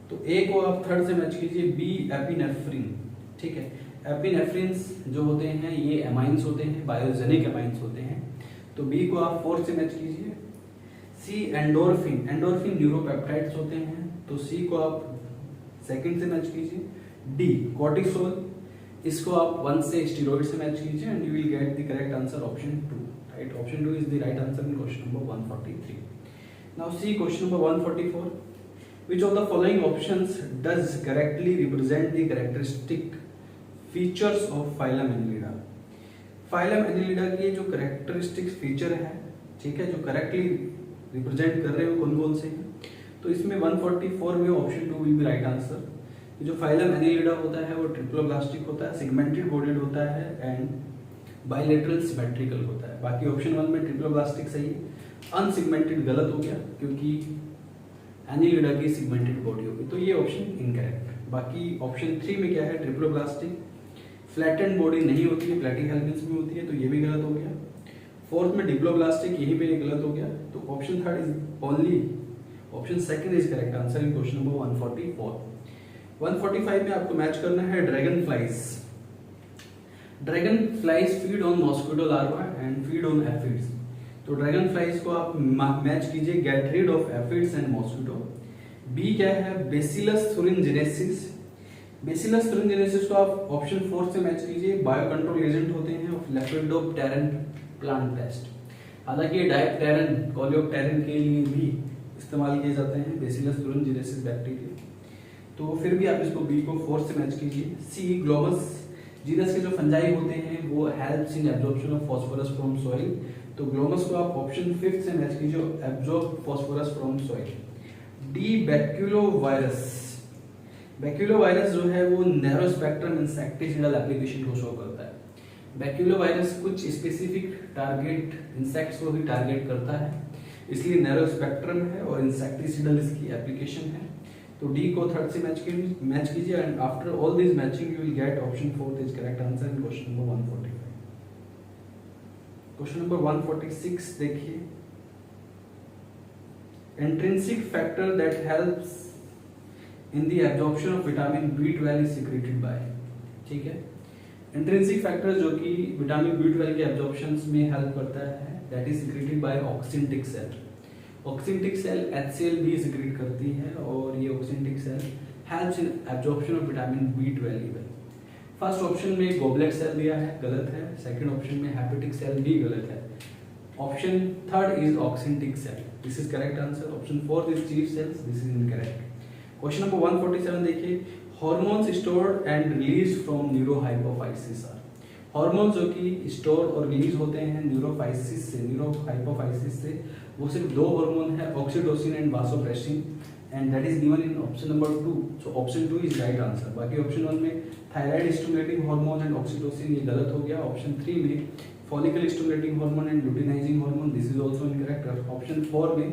तो ए को आप 3rd से मैच कीजिए, बी एपिनेफ्रिन, ठीक है। एपिनेफ्रिन्स जो होते हैं ये एमाइंस होते हैं, बायोजेनिक एमाइंस होते हैं। तो बी को आप 4th से मैच कीजिए। सी एंडोर्फिन, एंडोर्फिन न्यूरोपेप्टाइड्स होते हैं, तो सी को आप 2nd से मैच कीजिए। डी कॉर्टिसोल, इसको आप 1 से स्टेरॉइड से मैच कीजिए and you will get the correct answer option 2, right. Option 2 is the right answer in question number 143। Now see question number 144, which of the following options does correctly represent the characteristic features of phylum Annelida। Phylum Annelida के जो कैरेक्टरिस्टिक फीचर है, ठीक है, जो करेक्टली रिप्रेजेंट कर रहे हो कौन कौन से हैं। तो इसमें 144 में option 2 will be right answer. जो फाइलम एनिलिडा होता है वो ट्रिप्लोब्लास्टिक होता है, सेगमेंटेड बॉडीड होता है एंड बाइलेटरल सिमेट्रिकल होता है। बाकी ऑप्शन 1 में ट्रिप्लोब्लास्टिक सही है, अनसेगमेंटेड गलत हो गया क्योंकि एनिलिडा की सेगमेंटेड बॉडी होगी, तो ये ऑप्शन इनकरेक्ट। बाकी ऑप्शन 3 में क्या है, ट्रिप्लोब्लास्टिक, फ्लैटेंड बॉडी नहीं होती है, प्लेटिहेल्मिन्स में होती है, तो ये भी गलत हो गया। 4th में डिप्लोब्लास्टिक, यही पे गलत हो गया। तो option 3 is only option 2 is correct answer in question number 144। 145 में आपको मैच करना है dragon flies. Dragon flies feed on mosquito larva and feed on aphids. तो ड्रैगन फ्लाइज को आप मैच कीजिए get rid of aphids and mosquito. B क्या है, बेसिलस thuringiensis। बेसिलस thuringiensis को आप ऑप्शन 4 से मैच कीजिए, बायो कंट्रोल एजेंट होते हैं ऑफ लेपिडोप्टेरन प्लांट पेस्ट। हालांकि डायप्टेरन कोलियोप्टेरन के लिए भी इस्तेमाल किए जाते हैं बेसिलस thuringiensis बैक्टीरिया। तो फिर भी आप इसको बी को 4 से मैच कीजिए। सी ग्लोमस जीनस के जो फंजाई होते हैं वो helps in absorption of phosphorus from soil. तो ग्लोमस को आप ऑप्शन 5 से मैच कीजिए, absorb phosphorus from soil. D baculovirus, baculovirus जो है वो नैरो स्पेक्ट्रम इंसेक्टिसाइडल एप्लीकेशन को शो करता है। बैक्यूलो वायरस कुछ स्पेसिफिक टारगेट इंसेक्ट्स को भी टारगेट करता है, इसलिए नैरो स्पेक्ट्रम है और इंसेक्टिसिडल इसकी एप्लीकेशन है। तो डी को थर्ड से मैच कीजिए and after all this matching you will get option 4 is correct answer in question number 145। Question number 146 देखिए, intrinsic factor that helps in the absorption of vitamin B12 is secreted bye. ठीक है, इंट्रिंसिक फैक्टर जो कि विटामिन B12 के एब्जॉर्प्शन में हेल्प करता है that is secreted by oxyntic cell. Oxyntic cell HCl भी सिक्रेट करती है और ये oxyntic cell helps in absorption of vitamin B12। First option में गोबलेट सेल दिया है, गलत है। सेकंड ऑप्शन में हेपेटिक सेल भी गलत है। Option third is oxyntic cell, this is correct answer. Option fourth is chief cells, this is incorrect. Question number 147 देखिए, hormones stored and release from neurohypophysis are. Hormones जो कि स्टोर और रिलीज होते हैं न्यूरोहाइपोफाइसिस से, वो सिर्फ दो हार्मोन है, oxytocin and vasopressin, and that is given in option number 2। So option 2 is right answer. बाकी ऑप्शन 1 में thyroid stimulating hormone and oxytocin, ये गलत हो गया। ऑप्शन 3 में follicle stimulating hormone and luteinizing hormone, this is also incorrect. Option 4 में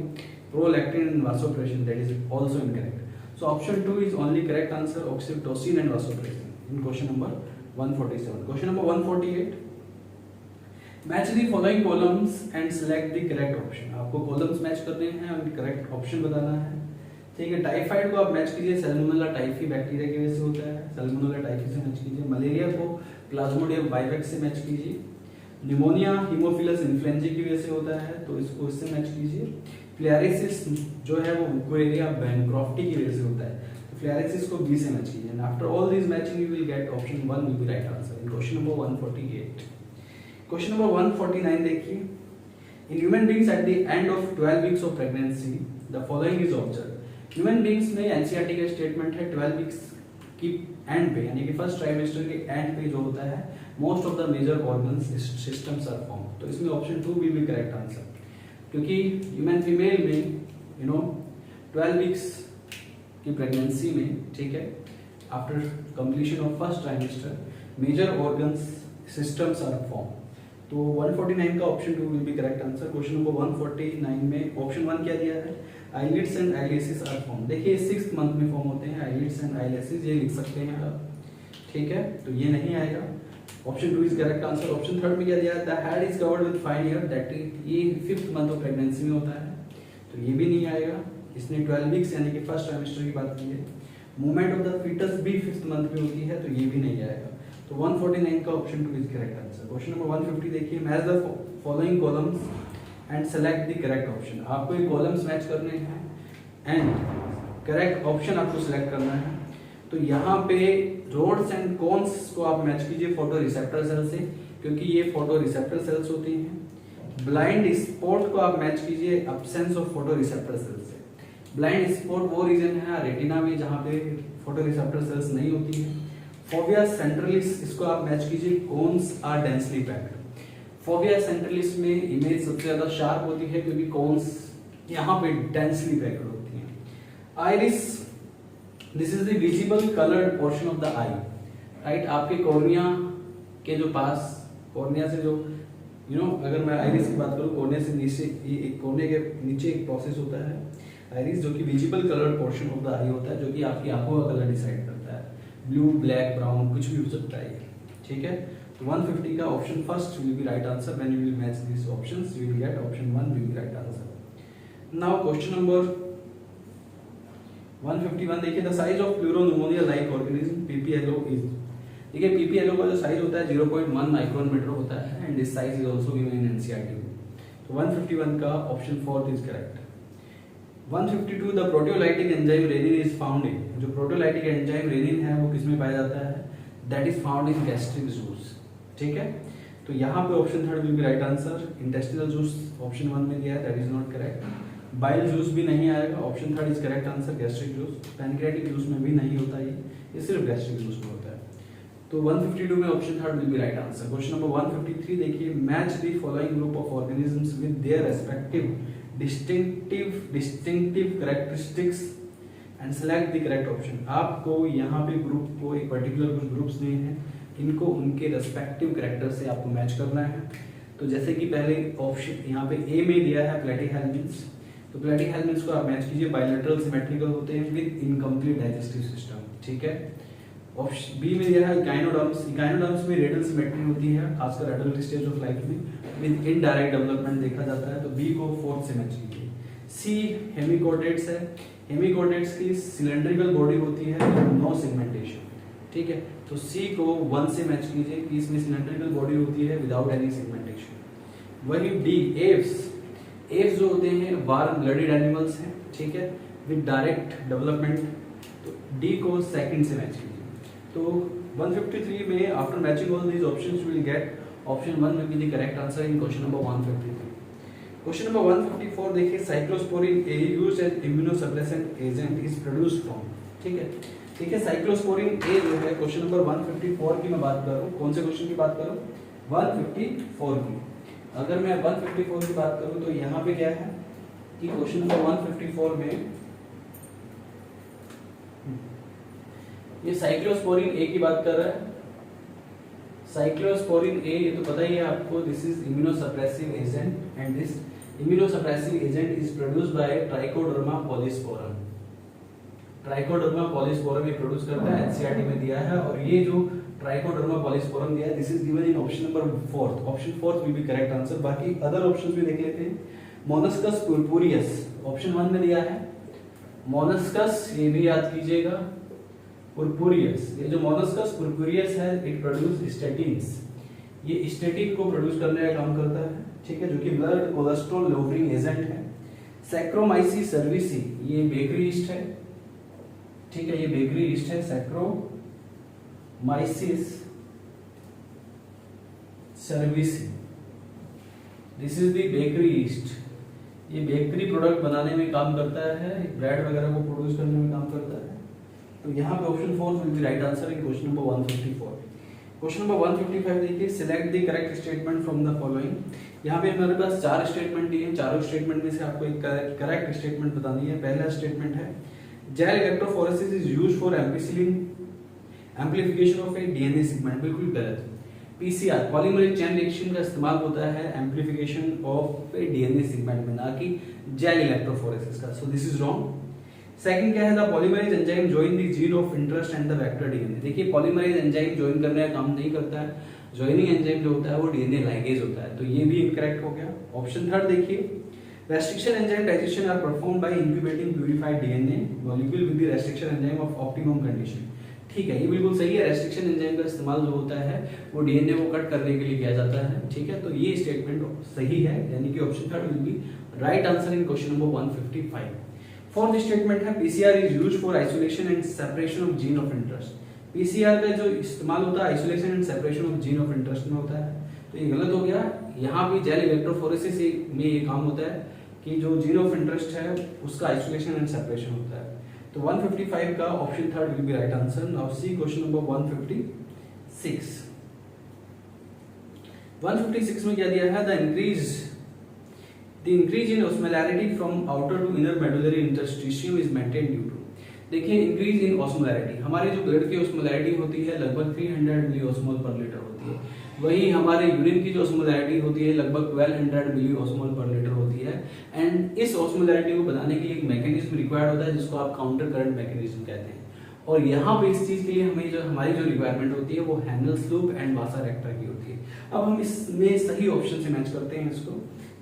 prolactin and vasopressin, that is also incorrect. So option 2 is only correct answer, oxytocin and vasopressin in question number 147। Question number 148, match the following columns and select the correct option. आपको कॉलम्स मैच करने हैं और करेक्ट ऑप्शन बताना है। ठीक है, टाइफाइड को आप मैच कीजिए सैल्मोनेला टाइफी बैक्टीरिया की वजह से होता है, सैल्मोनेला टाइफी से मैच कीजिए। मलेरिया को प्लाज्मोडियम वाइवेक्स से मैच कीजिए। निमोनिया हीमोफिलस इन्फ्लुएंजा की वजह से होता है, तो इसको इससे मैच कीजिए। फ्लेरिसिस जो है वो बुर्गेरिया बैनक्रॉफ्टी की वजह से होता है, तो फ्लेरिसिस को बी से मैच कीजिए। And after all this matching you will get option 1 will be right answer in question number 148। Question number 149 देखिए, in human beings at the end of 12 weeks of pregnancy the following is observe. Human beings में एनसीईआरटी का स्टेटमेंट है 12 वीक्स की एंड पे, यानी कि फर्स्ट ट्राइमेस्टर के एंड पे जो होता है most of the major organs systems are form. तो इसमें option 2 will be correct answer, क्योंकि ह्यूमन फीमेल में 12 वीक्स की प्रेगनेंसी में, ठीक है, after completion of first trimester major organs systems are form. तो 149 का option 2 will be correct answer. Question number 149 में ऑप्शन 1 क्या दिया है, eyelids and eyelashes are form. देखिए 6th मंथ में फॉर्म होते हैं आईलिड्स एंड आईलैशेस, ये लिख सकते हैं आप। ठीक है, तो ये नहीं आएगा। Option 2 is correct answer. Option 3 में क्या दिया है, the head is covered with fine year, that is ये 5th मंथ ऑफ प्रेगनेंसी में होता है, तो ये भी नहीं आएगा। इसने 12 वीक्स यानी कि फर्स्ट ट्राइमेस्टर की बात की है। मूवमेंट ऑफ द फीटस भी 5th मंथ में होती है, तो ये भी नहीं आएगा। तो 149 का option 2 is correct answer. Question number 150 देखिए, match the following columns and select the correct option. आपको ये कॉलम्स मैच करने हैं एंड करेक्ट ऑप्शन आपको सिलेक्ट करना है। तो यहाँ पे रोड्स एंड कोन्स को आप मैच कीजिए फोटो रिसेप्टर सेल से, क्योंकि ये फोटो रिसेप्टर सेल्स होती हैं। ब्लाइंड स्पॉट को आप मैच कीजिए absence of photo receptor cell से। ब्लाइंड स्पॉट वो रीजन है रेटिना में जहाँ पे फोटो रिसेप्टर सेल्स नहीं होती है। फोविया सेंट्रलिस, इसको आप मैच कीजिए cones are densely packed. Fovea centralis में इमेज सबसे ज्यादा शार्प होती है क्योंकि कोन्स यहाँ पे डेंसली पैक्ड होती हैं। Iris, this is the visible coloured portion of the I, right. आपके कॉर्निया के जो पास, कॉर्निया से जो अगर मैं आइरिस की बात करूँ, कॉर्निया से नीचे, एक कॉर्निया के नीचे एक प्रोसेस होता है आइरिस, जो कि visible coloured portion of the eye होता है, जो कि आपकी आंखों का कलर डिसाइड करता है। ब्लू, ब्लैक, ब्राउन, कुछ भी हो सकता है ये, ठीक है। तो 150 का option first will be right answer. When you will match this options you will get option 1 will be right answer. Now question number 151 देखिए, the size of pleuropneumonia like organism PPLO is. देखिए पीपीएलओ का जो साइज होता है 0.1 माइक्रोमीटर होता है and this size is also given in NCERT. तो 151 का option 4 is correct. 152 the proteolytic enzyme rennin is found in. जो प्रोटियोलाइटिक एंजाइम रेनिन है वो किसमें पाया जाता है, that is found in gastric juice, ठीक है। तो यहाँ पे option 3 will be right answer. Intestinal juice option 1 में दिया है, that is not correct. Bile juice भी नहीं आएगा, option 3 is correct answer. Gastric juice, pancreatic juice में भी नहीं होता, ये सिर्फ गैस्ट्रिक जूस में होता है। तो 152 में option 3 will be right answer. Question number 153 देखिए, match the following group of organisms with their respective distinctive characteristics and select the correct option. आपको यहाँ पे ग्रुप को एक पर्टिकुलर कुछ ग्रुप्स दिए हैं इनको उनके रेस्पेक्टिव कैरेक्टर से आपको मैच करना है। तो जैसे कि पहले ऑप्शन यहाँ पे ए में दिया है प्लेटीहेल्मिन्थ्स, तो प्लेटीहेल्मिन्थ्स को आप मैच कीजिए, बायलैटरल सिमेट्रिकल होते हैं विद इनकम्प्लीट डाइजेस्टिव सिस्टम, ठीक है। ऑप्शन बी में दिया है इकाइनोडर्म्स, इकाइनोडर्म्स में रेडियल सिमेट्री होती है, खासकर एडल्ट स्टेज ऑफ लाइफ में विद इनडायरेक्ट डेवलपमेंट देखा जाता है, तो बी को फोर्थ से मैच कीजिए। सी हेमिकोर्डेट्स है, हेमिकोर्डेट्स की सिलेंड्रिकल बॉडी होती है, नो सेगमेंटेशन, ठीक है, तो सी को 1 से मैच कीजिए कि इसमें सिलेंड्रिकल बॉडी होती है विदाउट एनी सेगमेंटेशन। वही डी एव्स, एव्स जो होते हैं वार्म ब्लडेड एनिमल्स हैं, ठीक है, विद डायरेक्ट डेवलपमेंट, तो डी को सेकंड से मैच कीजिए। तो 153 में after matching all these options we will get option 1 will be the correct answer in question number 153। Question number 154 देखिए, cyclosporin A used as immunosuppressant agent is produced from, ठीक है। देखिए साइक्लोस्पोरिन ए जो है क्वेश्चन नंबर 154 की मैं बात कर रहा हूँ, कौन से क्वेश्चन की बात कर रहा हूँ 154 की। अगर मैं 154 की बात करूँ तो यहाँ पे क्या है कि क्वेश्चन नंबर 154 में ये साइक्लोस्पोरिन ए की बात कर रहा है। साइक्लोस्पोरिन ए ये तो पता ही है आपको, this is immunosuppressive agent and this immunosuppressive agent is produced by trichoderma polysporum. Trichoderma polysporum ये प्रोड्यूस करता है, एनसीईआरटी में दिया है, और ये जो ट्राइकोडर्मा पॉलीस्पोरम दिया है this is given in option number 4, option 4 will be correct answer. बाकी अदर ऑप्शंस भी देख लेते हैं। मोलस्कस पुरपुरियस ऑप्शन 1 में दिया है, मोलस्कस ये भी याद कीजिएगा, पुरपुरियस, ये जो मोलस्कस पुरपुरियस है इट प्रोड्यूस स्टेटिन्स, ये स्टेटिन को प्रोड्यूस करने का काम करता है, ठीक है, जो कि ब्लड कोलेस्ट्रॉल लोअरिंग एजेंट है। सैक्रोमाइसिस सर्विसी ये बेकरी यीस्ट है, ठीक है, ये बेकरी यीस्ट है, saccharomyces cerevisiae, this is the bakery yeast, ये बेकरी प्रोडक्ट बनाने में काम करता है, ब्रेड वगैरह को प्रोड्यूस करने में काम करता है। तो यहाँ पे option 4 will be right answer in question number 154। Question number 155 देखिए, select the correct statement from the following. यहाँ पे हमारे पास 4 स्टेटमेंट दिए हैं, चारों स्टेटमेंट में से आपको एक करेक्ट स्टेटमेंट बतानी है। पहला स्टेटमेंट है gel electrophoresis is used for amplification of A DNA segment, बिल्कुल गलत। पीसीआर पॉलीमरेज चेन रिएक्शन का इस्तेमाल होता है amplification of A DNA segment में, ना कि जेल इलेक्ट्रोफोरेसिस का, so this is wrong. Second क्या है, the polymerase enzyme join the gene of interest and the vector DNA. देखिए पॉलीमरेज एंजाइम जॉइन करने का काम नहीं करता है, जॉइनिंग एंजाइम जो होता है वो डीएनए लाइगेज होता है, तो ये भी इनकरेक्ट हो गया। ऑप्शन थर्ड देखिए, restriction enzyme digestion are performed by incubating purified DNA molecule with the restriction enzyme of optimum condition। ठीक है, ये बिल्कुल सही है, रेस्ट्रिक्शन एंजाइम का इस्तेमाल जो होता है वो डीएनए को कट करने के लिए किया जाता है, ठीक है, तो ये स्टेटमेंट सही है, यानी कि option third will be right answer in question number 155। Fourth statement है PCR is used for isolation and separation of gene of interest. PCR का जो इस्तेमाल होता है isolation and separation of gene of interest में होता है, तो ये गलत हो गया। यहाँ भी जेल इलेक्ट्रोफोरेसिस में ये काम होता है कि जो जीन ऑफ इंटरेस्ट है उसका आइसोलेशन एंड सेपरेशन होता है, तो 155 का option third will be right answer. Now C question number 156। 156 में क्या दिया है, the increase in osmolarity from outer to inner medullary interstitium is maintained due to। देखिए इंक्रीज इन ऑस्मोलैरिटी, हमारे जो ब्लड की ऑस्मोलैरिटी होती है लगभग 300 मिली ऑस्मोल पर लीटर होती है, वही हमारे यूरिन की जो ऑस्मोलैरिटी होती है लगभग 1200 मिली ऑस्मोल पर लीटर होती है। एंड इस ऑस्मोलैरिटी को बनाने के लिए एक मैकेनिज्म रिक्वायर्ड होता है जिसको आप काउंटर करंट मैकेनिज्म कहते हैं, और यहाँ पे इस चीज के लिए हमें जो हमारी जो रिक्वायरमेंट होती है वो हैंडल्स लूप एंड वासारेक्टर की होती है। अब हम इसमें सही ऑप्शन से मैच करते हैं इसको,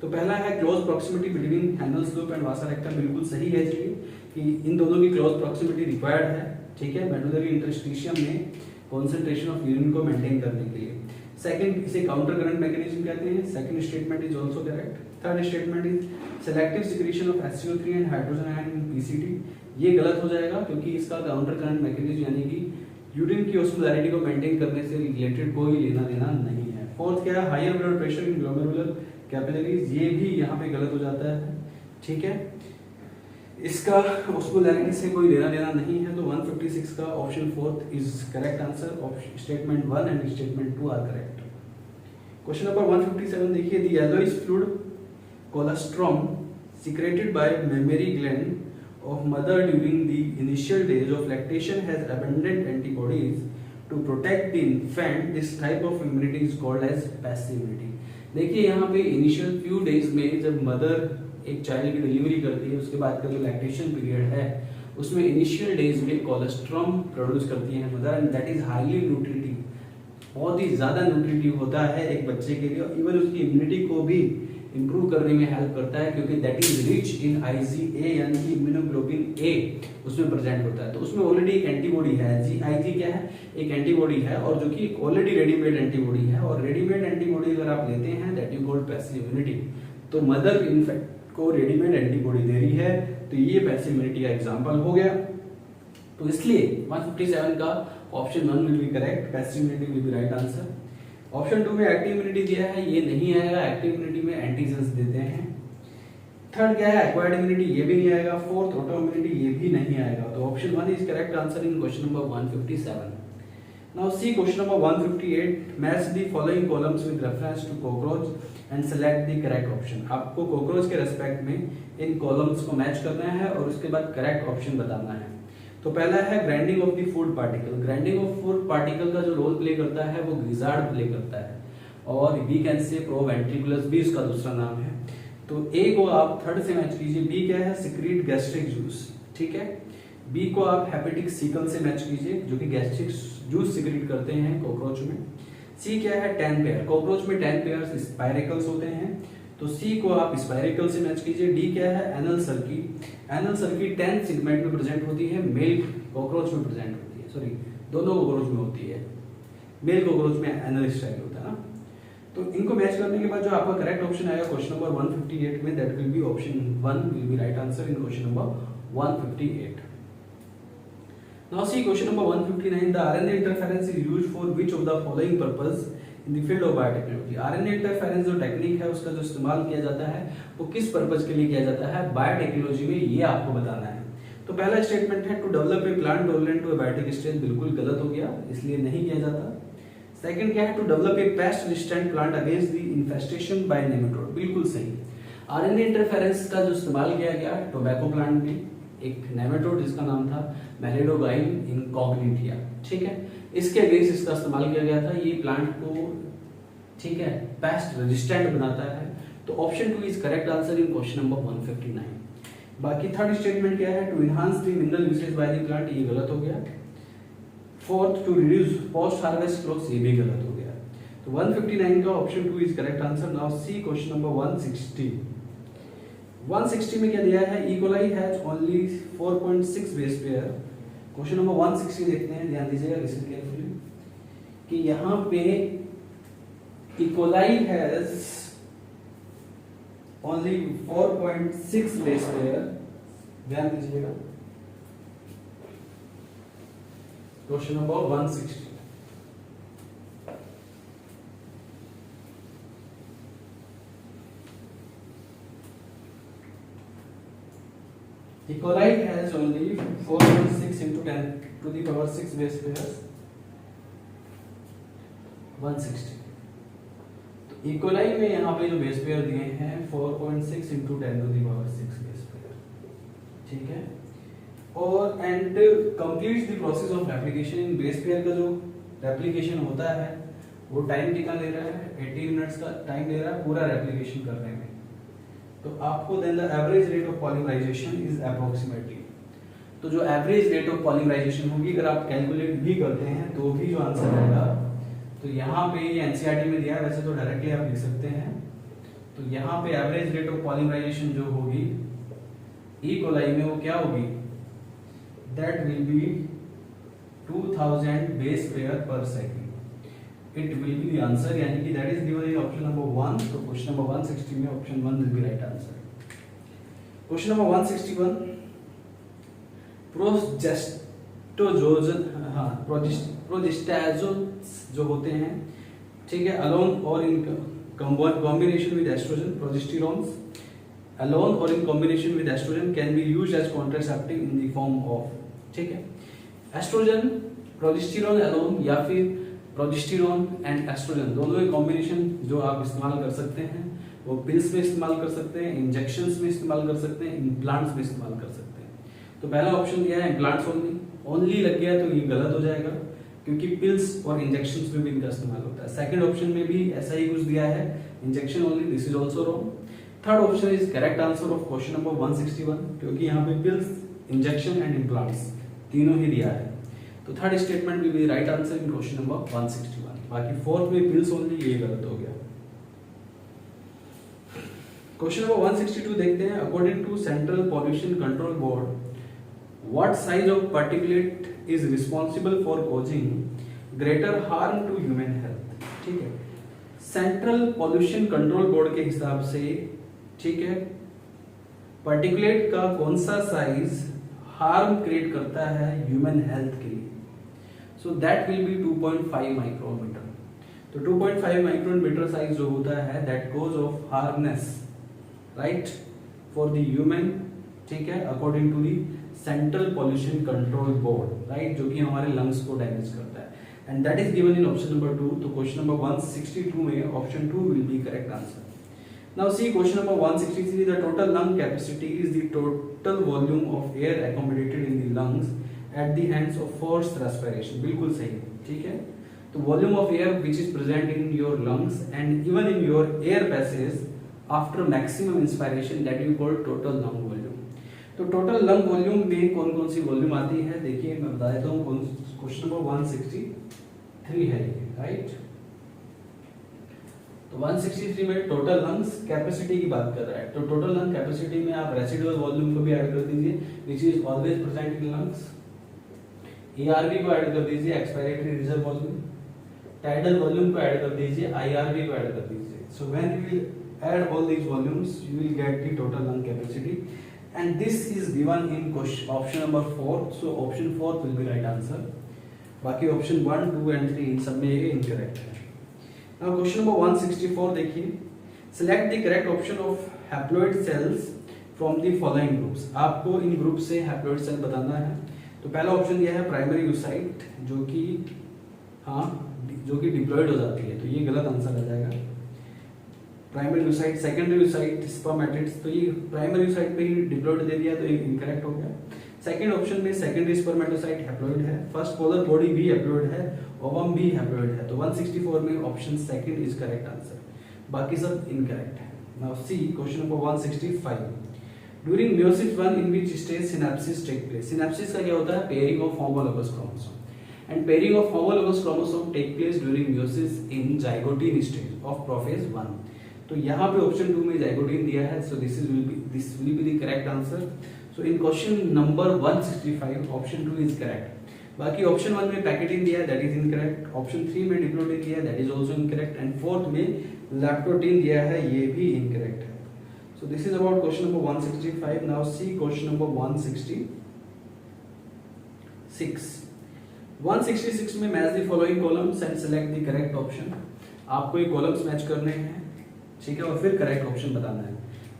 तो पहला है close proximity between Henle's loop and vasa recta, बिल्कुल सही है जी कि इन दोनों की क्लोज प्रॉक्सिमिटी रिक्वायर्ड है, ठीक है, मेडुलरी इंटरस्टिशियम में कॉन्सेंट्रेशन ऑफ यूरिन को मेंटेन करने के लिए। सेकंड, इसे काउंटर करंट मैकेनिज्म कहते हैं, second statement is also correct. Third statement is selective secretion of HCO3 and hydrogen ion in PCT, ये गलत हो जाएगा क्योंकि इसका काउंटर करंट मैकेनिज्म यानी कि यूरिन की ऑस्मोलैरिटी को मेंटेन करने से रिलेटेड कोई लेना देना नहीं है। फोर्थ क्या है, higher blood pressure in glomerular capillaries, ये भी यहाँ पे गलत हो जाता है, ठीक है, इसका ऑस्मोलैरिटी से कोई लेना देना नहीं है, तो 156 का option fourth is correct answer. Statement 1 and statement 2 are correct. Question number 157 देखिए, the yellowish fluid colostrum secreted by mammary gland of mother during the initial days of lactation has abundant antibodies to protect the infant, this type of immunity is called as passive immunity. देखिए यहाँ पे इनिशियल फ्यू डेज में जब मदर एक चाइल्ड की डिलीवरी करती है, उसके बाद का जो लैक्टेशन पीरियड है उसमें इनिशियल डेज में कोलेस्ट्रॉम प्रोड्यूस करती है mother, and that is highly nutritive, बहुत ही ज्यादा न्यूट्रिटिव होता है एक बच्चे के लिए, इवन उसकी इम्यूनिटी को भी इंप्रूव करने में हेल्प करता है, क्योंकि that is rich in IgA यानी कि इम्यूनोग्लोबिन A उसमें प्रेजेंट होता है। तो उसमें ऑलरेडी एक एंटीबॉडी है, IG क्या है, एक एंटीबॉडी है, और जो कि ऑलरेडी रेडीमेड एंटीबॉडी है, और रेडीमेड एंटीबॉडी अगर आप लेते हैं that you called passive immunity. तो मदर इन्फेक्ट को रेडीमेड एंटीबॉडी दे रही है, तो ये पैसिव इम्यूनिटी का एग्जांपल हो गया। तो इसलिए 157 का option 1 will be correct, passive immunity will be right answer. Option 2 में एक्टिव इम्यूनिटी दिया है, ये नहीं आएगा, एक्टिव इम्यूनिटी में एंटीजेंस देते हैं। थर्ड क्या है, एक्वायर्ड इम्यूनिटी, ये भी नहीं आएगा। फोर्थ ऑटो इम्यूनिटी, ये भी नहीं आएगा। तो option 1 is correct answer in question number 157। Now C question number 158, match the following columns with reference to cockroach and select the correct option. आपको कॉकरोच के रेस्पेक्ट में इन कॉलम्स को मैच करना है और उसके बाद करेक्ट ऑप्शन बताना है। तो पहला है grinding of the food particle. Grinding of food particle का जो रोल प्ले करता है वो ग्रिजार्ड प्ले करता है, और वी कैन से प्रोवेंट्रिकुलस भी इसका दूसरा नाम है। तो ए को आप थर्ड से मैच कीजिए, बी क्या है, सिक्रीट गैस्ट्रिक जूस, ठीक है। बी को आप हेपेटिक सीकल से मैच कीजिए, जो कि गैस्ट्रिक जूस सिक्रीट करते हैं कॉकरोच में। सी क्या है, 10 पेयर, कॉकरोच में 10 पेयर स्पाइरेकल्स होते हैं, तो सी को आप स्पाइरेकल से मैच कीजिए। डी क्या है, anal circuit, anal circuit 10 segment में प्रेजेंट होती है, मेल कॉकरोच में प्रेजेंट होती है, सॉरी दोनों कॉकरोच में होती है, मेल कॉकरोच में एनल स्टाइल होता है ना। तो इनको मैच करने के बाद जो आपका करेक्ट ऑप्शन आएगा क्वेश्चन नंबर 158 में, that will B option 1 will be right answer in question number 158। Now see question number 159, the RNA interference is used for which of the following purpose in the field of biotechnology. RNA interference जो टेक्निक है उसका जो इस्तेमाल किया जाता है वो किस पर्पस के लिए किया जाता है बायोटेक्नोलॉजी में, ये आपको बताना है। तो पहला स्टेटमेंट है to develop a plant tolerant to abiotic strain, बिल्कुल गलत हो गया, इसलिए नहीं किया जाता। सेकंड क्या है, to develop a pest resistant plant against the infestation by nematode, बिल्कुल सही। RNA इंटरफेरेंस का जो इस्तेमाल किया गया टोबैको प्लांट में, एक नेमेटोड जिसका नाम था मैलिडोगाइन इनकॉग्निटिया, ठीक है, इसके अगेंस्ट इसका इस्तेमाल किया गया था। ये प्लांट को, ठीक है, पेस्ट रेजिस्टेंट बनाता है। तो option 2 is correct answer in question number 159। बाकी थर्ड स्टेटमेंट क्या है, to enhance the mineral usage by the plant, ये गलत हो गया। Fourth, to reduce post harvest loss, ये भी गलत हो गया। तो 159 का option 2 is correct answer. Now C question number 160। 160 में क्या दिया है, E. coli has only 4.6 base pair. Question number 160 देखते हैं, ध्यान दीजिएगा, लिसन केयरफुली, कि यहाँ पे E. coli has only 4.6 base pair, ध्यान दीजिएगा। Question number 160, E. coli has only 4.6 into 10 to the power 6 base pairs, 160। तो E. coli में यहाँ पे जो बेस पेयर दिए हैं 4.6 into 10 to the power 6 base pair, ठीक है। और and completes the process of replication. In base pair का जो रेप्लिकेशन होता है वो टाइम कितना ले रहा है, 80 मिनट्स का टाइम ले रहा है पूरा रेप्लिकेशन करने में। तो आपको then the average rate of polymerization is approximately, तो जो एवरेज रेट ऑफ पॉलीमराइजेशन होगी अगर आप कैलकुलेट भी करते हैं तो भी जो आंसर आएगा, तो यहाँ पे ये एनसीईआरटी में दिया है, वैसे तो डायरेक्टली आप लिख सकते हैं। तो यहाँ पे एवरेज रेट ऑफ पॉलीमराइजेशन जो होगी E. coli में वो क्या होगी, that will be 2000 base pair पर second, it will be the answer, यानी कि that is given in option number 1। तो क्वेश्चन नंबर 160 में option 1 will be right answer. Question number 161, progestogen, हाँ प्रोजेस्टेरोजन्स जो होते हैं, ठीक है, अलोन और in combination with estrogen, progesterones alone और in combination with estrogen can be used as contraceptive in the form of, ठीक है, एस्ट्रोजन, प्रोजेस्टेरोन अलोन या फिर प्रोजेस्टेरोन एंड एस्ट्रोजन, दोनों के कॉम्बिनेशन जो आप इस्तेमाल कर सकते हैं, वो पिल्स में इस्तेमाल कर सकते हैं, इंजेक्शंस में इस्तेमाल कर सकते हैं, इम्प्लांट्स में इस्तेमाल कर सकते हैं। तो पहला ऑप्शन दिया है इम्प्लांट्स ओनली, ओनली लग गया तो ये गलत हो जाएगा, क्योंकि पिल्स और इंजेक्शन में भी इनका इस्तेमाल होता है। सेकंड ऑप्शन में भी ऐसा ही कुछ दिया है, injection only, this is also wrong. Third option is correct answer of question number 161, क्योंकि यहाँ पे पिल्स, इंजेक्शन एंड इम्प्लांट्स तीनों ही दिया है। तो third statement will be right answer in question number 161। बाकी फोर्थ में पिल्स ओनली, ये गलत हो गया। क्वेश्चन नंबर 162 देखते हैं। According to central pollution control board, what size of particulate is responsible for causing greater harm to human health. ठीक है, सेंट्रल पॉल्यूशन कंट्रोल बोर्ड के हिसाब से, ठीक है, पार्टिकुलेट का कौन सा साइज हार्म क्रिएट करता है ह्यूमन हेल्थ के लिए। So that will be 2.5 micrometre. तो 2.5 माइक्रोमीटर साइज जो होता है that cause of harmness, right, for the human, ठीक है, according to the central pollution control board, right, जो कि हमारे लंग्स को डैमेज करता है, and that is given in option number 2। तो क्वेश्चन नंबर 162 में option 2 will be correct answer. Now C question number 163, the total lung capacity is the total volume of air accommodated in the lungs at the ends of forced respiration. बिल्कुल सही, ठीक है। तो volume of air which is present in your lungs and even in your air passage after maximum inspiration, that you call total lung volume. तो टोटल लंग वॉल्यूम में कौन कौन सी वॉल्यूम आती है, देखिए मैं बता देता हूँ। क्वेश्चन नंबर 163 है ये, राइट। तो 163 में टोटल लंग्स कैपेसिटी की बात कर रहा है। तो टोटल लंग कैपेसिटी में आप रेसिडुअल वॉल्यूम को भी ऐड कर दीजिए, which is always present in lungs. ARV को ऐड कर दीजिए, expiratory reserve volume. Tidal volume को ऐड कर दीजिए, IRV को ऐड कर दीजिए। So when you will add all these volumes, you will get the total lung capacity, and this is given in question option number 4. So option 4 will be right answer. बाकी option 1, 2 and 3 इन सब में ये incorrect है। Now question number 164 देखिए, select the correct option of haploid cells from the following groups। आपको इन ग्रुप से haploid cell बताना है। तो पहला ऑप्शन दिया है प्राइमरी यूसाइट, जो कि डिप्लॉयड हो जाती है, तो ये गलत आंसर आ जाएगा। Primary oocyte, secondary oocyte, spermatids, तो ये प्राइमरी यूसाइट पे ही डिप्लॉयड दे दिया, तो ये इनकरेक्ट हो गया। सेकंड ऑप्शन में सेकेंडरी स्पर्मेटोसाइट हैप्लॉइड है, फर्स्ट पोलर बॉडी भी हैप्लॉइड है, ओवम भी हैप्लॉइड है। तो 164 में option second is correct answer, बाकी सब इनकरेक्ट है। Now C question number 165, during meiosis 1 in which stage synapsis take place. Synapsis का क्या होता है, pairing of homologous chromosome, and pairing of homologous chromosome take place during meiosis in zygotene stage of prophase 1। तो यहाँ पे ऑप्शन 2 में जाइगोटिन दिया है, so this will be the correct answer. So in question number 165 option 2 is correct. बाकी ऑप्शन 1 में पैकेटिन दिया है, दैट इज इनकरेक्ट। ऑप्शन 3 में डिप्लोटिन दिया है, that is also incorrect, and fourth में लैक्टोटिन दिया है, ये भी इनकरेक्ट है। So this is about question number 165। Now see question number 166 में match the following columns and select the correct option. आपको ये कॉलम्स मैच करने हैं, ठीक है, और फिर करेक्ट ऑप्शन बताना है।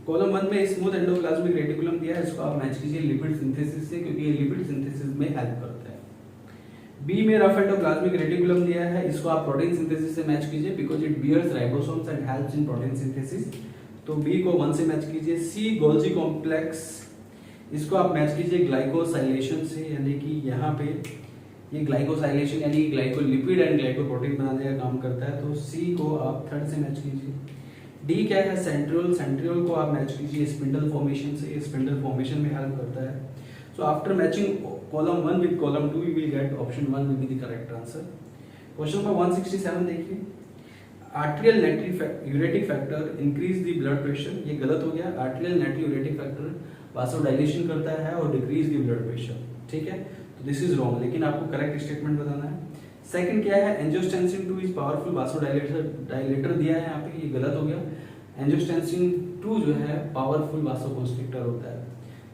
कॉलम 1 में स्मूथ एंडोप्लाज्मिक रेटिकुलम दिया है, इसको आप मैच कीजिए लिपिड सिंथेसिस से, क्योंकि ये लिपिड सिंथेसिस में हेल्प करता है। बी में रफ एंडोप्लाज्मिक रेटिकुलम दिया है, इसको आप प्रोटीन सिंथेसिस से मैच कीजिए, because it bears ribosomes and helps in protein synthesis. तो बी को 1 से मैच कीजिए। सी गोल्जी कॉम्प्लेक्स, इसको आप मैच कीजिए ग्लाइकोसाइलेशन से, यानी कि यहाँ पे ये ग्लाइकोसाइलेशन यानी ग्लाइकोलिपिड एंड ग्लाइकोप्रोटीन बनाने का काम करता है, तो सी को आप थर्ड से मैच कीजिए। डी क्या है, सेंट्रियोल को आप मैच कीजिए स्पिंडल फॉर्मेशन से, स्पिंडल फॉर्मेशन में हेल्प करता है। So after matching column 1 with column 2 you will get option 1 will be the correct answer. Question number 167 देखिए, arterial natriuretic factor increase the blood pressure, ये गलत हो गया। आर्टेरियल नेट्री यूरेटिक फैक्टर वासोडाइलेशन करता है और डिक्रीज द ब्लड प्रेशर, ठीक है, तो दिस इज रॉन्ग, लेकिन आपको करेक्ट स्टेटमेंट बताना है। सेकंड क्या है, एंजियोस्टेंसिन 2 इज पावरफुल वासोडाइलेटर दिया है यहाँ पे, ये गलत हो गया। एंजियोस्टेंसिन 2 जो है पावरफुल वासोकंस्ट्रिक्टर होता है,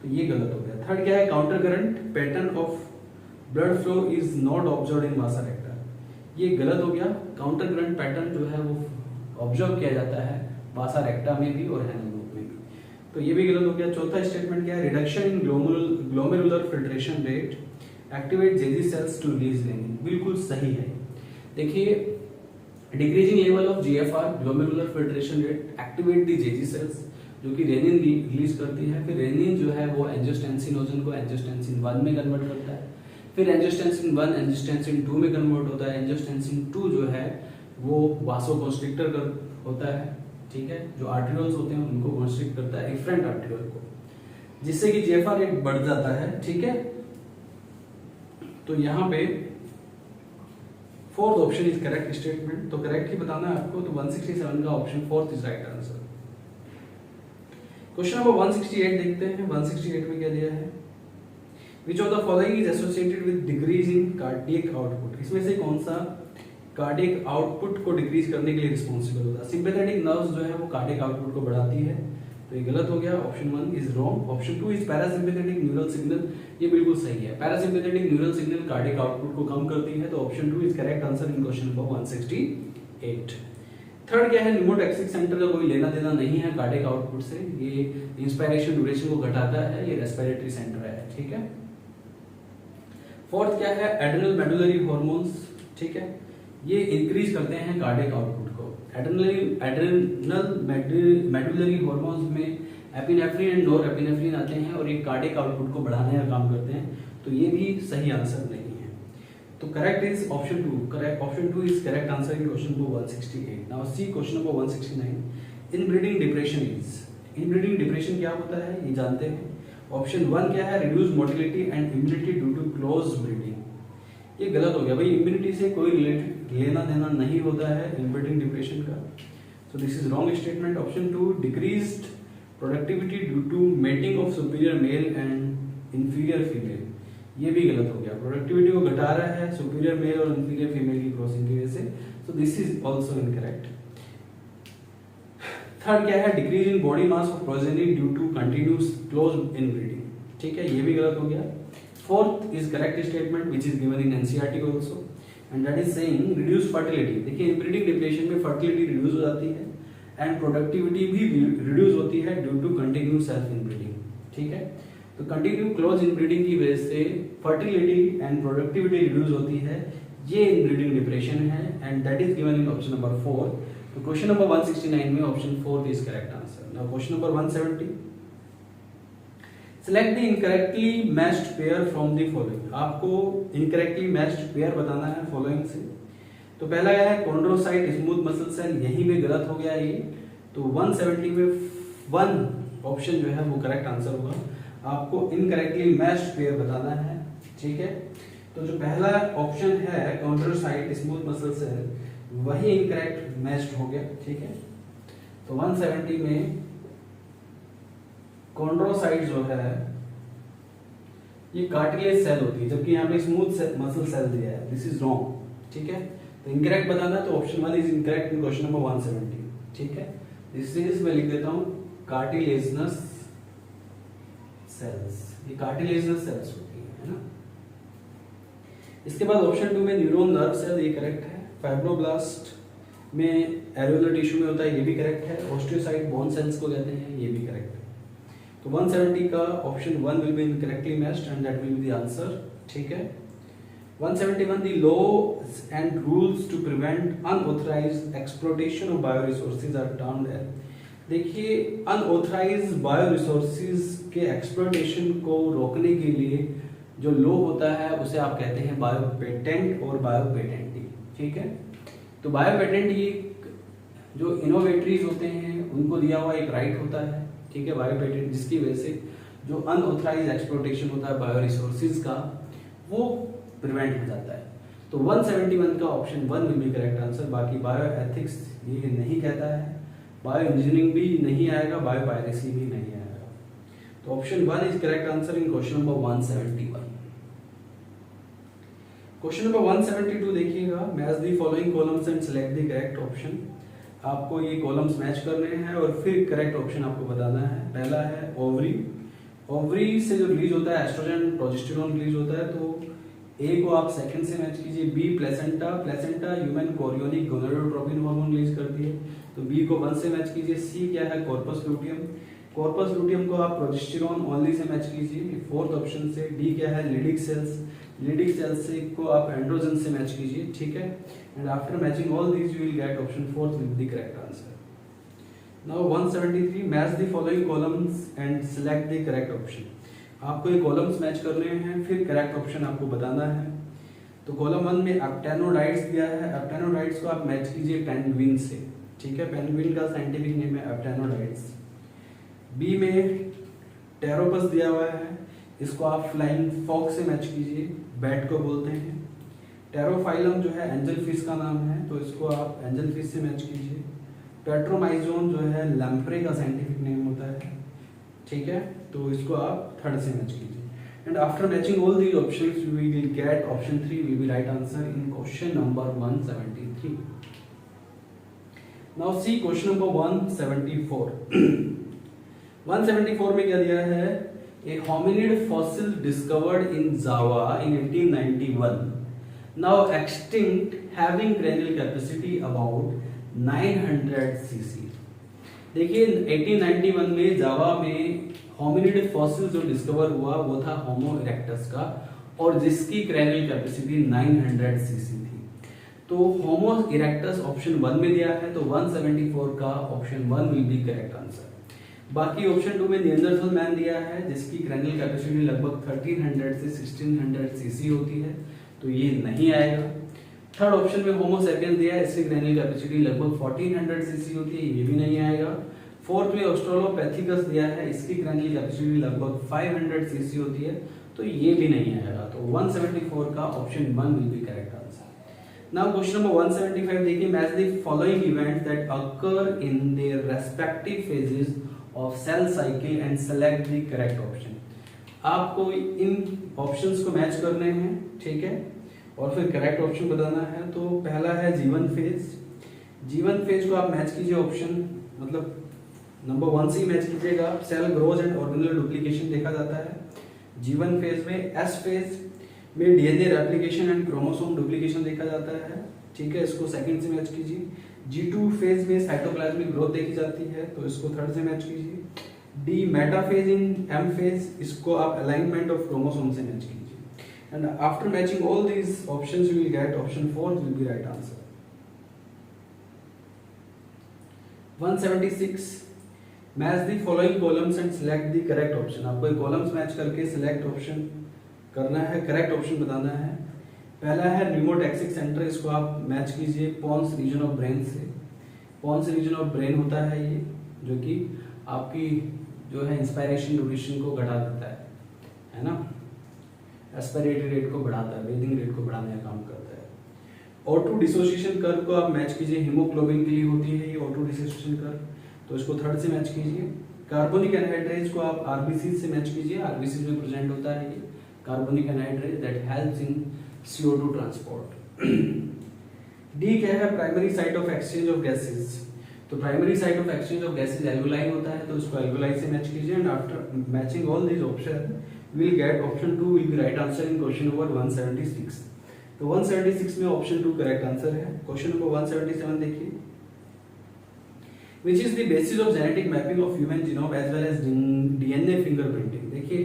तो ये गलत हो गया। थर्ड क्या है, counter current pattern of blood flow is not observed in वासा रेक्टा, ये गलत हो गया। काउंटर करंट पैटर्न जो है वो ऑब्जर्व किया जाता है वासा रेक्टा में भी और हैनल लूप में भी, तो ये भी गलत हो गया। चौथा स्टेटमेंट क्या है, reduction in glomerular filtration rate activate JG cells to release renin, बिल्कुल सही है। देखिए decreasing level of GFR glomerular filtration rate activate the JG cells, जो कि रेनिन रिलीज करती है। फिर रेनिन जो है वो एंजियोस्टेंसिनोजन को एंजियोस्टेंसिन 1 में कन्वर्ट करता है। फिर एंजियोटेंसिन 1 एंजियोटेंसिन 2 में कन्वर्ट होता है। एंजियोटेंसिन 2 जो है वो वासोकंस्ट्रिक्टर कर होता है, ठीक है, जो आर्टरियोल्स होते हैं उनको कंस्ट्रिक्ट करता है, एफरेंट आर्टरियोल को, जिससे कि जीएफआर रेट बढ़ जाता है, ठीक है। तो यहाँ पे fourth option is correct statement, तो करेक्ट ही बताना है आपको, तो 167 का option fourth is right answer. Question number 168 देखते हैं। 168 में क्या दिया है, विच of the following is associated with decrease in cardiac output, इसमें से कौन सा कार्डियक आउटपुट को डिक्रीज करने के लिए रिस्पॉन्सिबल होता है। सिंपैथेटिक नर्व्स जो है वो कार्डियक आउटपुट को बढ़ाती है, तो ये गलत हो गया, option 1 is wrong. Option 2 is parasympathetic neural signal, ये बिल्कुल सही है। Parasympathetic neural signal cardiac output को कम करती है, तो option 2 is correct answer in question number 168। Third क्या है, न्यूमोटैक्सिक सेंटर का कोई लेना देना नहीं है कार्डियक आउटपुट से, ये इंस्पायरेशन ड्यूरेशन को घटाता है, ये रेस्पिरेटरी सेंटर है, ठीक है। फोर्थ क्या है, एड्रेनल मेडुलरी हॉर्मोन्स, ठीक है, ये इंक्रीज करते हैं कार्डियक आउटपुट को। एड्रेनल मेडुलरी हॉर्मोन्स में एपिनेफ्रिन एंड नोरेपिनेफ्रिन आते हैं और ये कार्डियक आउटपुट को बढ़ाने का काम करते हैं, तो ये भी सही आंसर नहीं है। तो correct is option 2, correct option 2 is correct answer in question number 168। Now see question number 169। Inbreeding depression is, inbreeding depression क्या होता है ये जानते हैं। ऑप्शन 1 क्या है, reduce motility and immunity due to close breeding, ये गलत हो गया भाई, इम्यूनिटी से कोई रिलेटेड लेना देना नहीं होता है इनब्रीडिंग डिप्रेशन का, so this is wrong statement. Option 2 decreased productivity due to mating of superior male and inferior female, ये भी गलत हो गया, प्रोडक्टिविटी को घटा रहा है सुपीरियर मेल और इंफीरियर फीमेल की क्रॉसिंग की वजह से, so this is also incorrect. Third क्या है, decrease in body mass of progeny due to continuous close inbreeding, ठीक है, ये भी गलत हो गया। Fourth is correct statement which is given in NCERT also, and that is saying reduce fertility. देखिए इनब्रीडिंग डिप्रेशन में फर्टिलिटी रिड्यूस हो जाती है एंड प्रोडक्टिविटी भी रिड्यूस होती है due to continue self inbreeding, ठीक है। तो कंटिन्यू क्लोज इनब्रीडिंग की वजह से फर्टिलिटी एंड प्रोडक्टिविटी रिड्यूस होती है, ये इनब्रीडिंग डिप्रेशन है, and that is given in option number 4। तो क्वेश्चन नंबर 169 में option 4 is correct answer. Now question number 170, select the incorrectly matched pair from the following, आपको इनकरेक्टली मैच्ड पेयर बताना है फॉलोइंग से। तो पहला क्या है, कॉन्ड्रोसाइट स्मूथ मसल सेल, यहीं पे गलत हो गया ये, तो 170 में 1 ऑप्शन जो है वो करेक्ट आंसर होगा। आपको इनकरेक्टली मैच्ड पेयर बताना है, ठीक है। तो जो पहला ऑप्शन है कॉन्ड्रोसाइट स्मूथ मसल सेल, वही इनकरेक्ट मैच्ड हो गया, ठीक है। तो 170 में कॉन्ड्रोसाइट जो है ये कार्टिलेज सेल होती है, जबकि यहाँ पे स्मूथ मसल सेल दिया है, दिस इज रॉन्ग, ठीक है। तो इनकरेक्ट बताना, तो option 1 is incorrect in question number 170, ठीक है। दिस इज, मैं लिख देता हूँ कार्टिलेजनस सेल्स, ये कार्टिलेजनस सेल्स होती है ना। इसके बाद ऑप्शन 2 में न्यूरॉन नर्व सेल, ये करेक्ट है। फाइब्रोब्लास्ट में एरियोलर टिश्यू में होता है, ये भी करेक्ट है। ऑस्टियोसाइट बोन सेल्स को कहते हैं, ये भी करेक्ट है। तो 170 का option 1 will be incorrectly matched and that will be the answer, ठीक है। 171 the laws and rules to prevent unauthorised exploitation of bioresources are termed as, देखिए अनऑथराइज्ड बायोरिसोर्सेज के एक्सप्लॉइटेशन को रोकने के लिए जो लॉ होता है उसे आप कहते हैं बायो पेटेंट और बायो पेटेंटिंग, ठीक है। तो बायो पेटेंट ये जो इनोवेटरीज होते हैं उनको दिया हुआ एक राइट होता है, ठीक है, बायो पेटेंट, जिसकी वजह से जो अनऑथराइज्ड एक्सप्लॉइटेशन होता है बायो रिसोर्सेज का वो प्रिवेंट हो जाता है। तो 171 का option 1 will be correct answer. बाकी बायो एथिक्स ये नहीं कहता है, बायो इंजीनियरिंग भी नहीं आएगा, बायो पायरेसी भी नहीं आएगा। तो option 1 is correct answer in question number 171। Question number 172 देखिएगा, match the following columns and select the correct option. आपको ये कॉलम्स मैच करने हैं और फिर करेक्ट ऑप्शन आपको बताना है। पहला है ओवरी, ओवरी से जो रिलीज होता है एस्ट्रोजन प्रोजेस्टेरोन रिलीज होता है, तो ए को आप सेकंड से मैच कीजिए। B placenta, placenta human chorionic gonadotropin hormone release करती है, तो बी को 1 से मैच कीजिए। सी क्या है, कॉर्पस लूटियम, कॉर्पस लूटियम को आप प्रोजेस्टेरोन ओनली से मैच कीजिए। फोर्थ ऑप्शन से डी क्या है, लिडिक सेल्स, लिडिक सेल्स से को आप एंड्रोजन से मैच कीजिए, ठीक है। And after matching all these you will get option 4 will be the correct answer. Now 173 match the following columns and select the correct option. आपको ये कॉलम्स मैच करने हैं, फिर करेक्ट ऑप्शन आपको बताना है। तो कॉलम 1 में एप्टेनोडाइट्स दिया है, एप्टेनोडाइट्स को आप मैच कीजिए पेंगुइन से, ठीक है, पेंगुइन का साइंटिफिक नेम है एप्टेनोडाइट्स। बी में टेरोपस दिया हुआ है, इसको आप फ्लाइंग फॉक्स से मैच कीजिए, बैट को बोलते हैं। टेरोफाइलम जो है एंजल फिश का नाम है, तो इसको आप एंजल फिश से मैच कीजिए। पेट्रोमाइजोन जो है लैम्प्रे का साइंटिफिक नेम होता है, ठीक है, तो इसको आप थर्ड से मैच कीजिए। And after matching all these options we will get option 3 will be right answer in question number 173। Now C question number 174। 174 में क्या दिया है, a hominid fossil discovered in Java in 1891 now extinct having cranial capacity about 900 cc। देखिए 1891 में जावा में होमिनिड फॉसिल जो डिस्कवर हुआ वो था होमो इरेक्टस का, और जिसकी क्रैनियल कैपेसिटी 900 सीसी थी। तो होमो इरेक्टस ऑप्शन 1 में दिया है, तो 174 का option 1 will be correct answer. बाकी ऑप्शन 2 में निएंडरथल मैन दिया है, जिसकी क्रैनियल कैपेसिटी लगभग 1300 से 1600 सीसी होती है, तो ये नहीं आएगा। थर्ड ऑप्शन में होमो सेपियंस दिया है, इसकी क्रैनियल कैपेसिटी लगभग 1400 सीसी होती है, ये भी नहीं आएगा। फोर्थ में ऑस्ट्रेलोपैथिकस दिया है, इसकी क्रैनियल कैपेसिटी लगभग 500 सीसी होती है, तो ये भी नहीं आएगा। तो 174 का option 1 will be correct answer. Now question number 175 देखिए, match the following events that occur in their respective phases of cell cycle and select the correct option. आपको इन ऑप्शंस को मैच करने हैं, ठीक है, और फिर करेक्ट ऑप्शन बताना है। तो पहला है जीवन फेज। जीवन फेज को आप मैच कीजिए ऑप्शन, मतलब नंबर 1 से ही मैच कीजिएगा। Cell growth and organelle duplication देखा जाता है जीवन फेज में। एस फेज में DNA replication and chromosome duplication देखा जाता है, ठीक है, इसको सेकंड से मैच कीजिए। G2 फेज में साइटोप्लाज्मिक ग्रोथ देखी जाती है, तो इसको थर्ड से मैच कीजिए। D metaphase in M phase, इसको आप अलाइनमेंट ऑफ क्रोमोसोम से मैच कीजिए। And after matching all these options you will get option 4 will be right answer. 176 match the following columns and select the correct option. आपको ये कॉलम्स मैच करके सिलेक्ट ऑप्शन करना है, करेक्ट ऑप्शन बताना है। पहला है न्यूमोटैक्सिक सेंटर, इसको आप मैच कीजिए पॉन्स रीजन ऑफ ब्रेन से। पॉन्स रीजन ऑफ ब्रेन होता है ये, जो कि आपकी जो है इंस्पायरेशन ड्यूरेशन को घटा देता है ना, एस्पिरेटरी रेट को बढ़ाता है, ब्रीदिंग रेट को बढ़ाने का काम करता है। ऑटो डिसोसिएशन कर्व को आप मैच कीजिए, हीमोग्लोबिन के लिए होती है ये ऑटो डिसोसिएशन कर्व, तो इसको थर्ड से मैच कीजिए। कार्बोनिक एनहाइड्रेज को आप आरबीसी से मैच कीजिए, आरबीसी में प्रेजेंट होता है ये carbonic anhydrase that helps in CO2 transport. D क्या है, primary site of exchange of gases. तो primary site of exchange of gases alveoli होता है, तो इसको एल्वेलाई से मैच कीजिए। And after matching all these option we will get option 2 will be right answer in question number 176। तो 176 में ऑप्शन 2 करेक्ट आंसर है। क्वेश्चन नंबर 177 देखिए, which is the basis of genetic mapping of human genome as well as DNA fingerprinting। देखिए,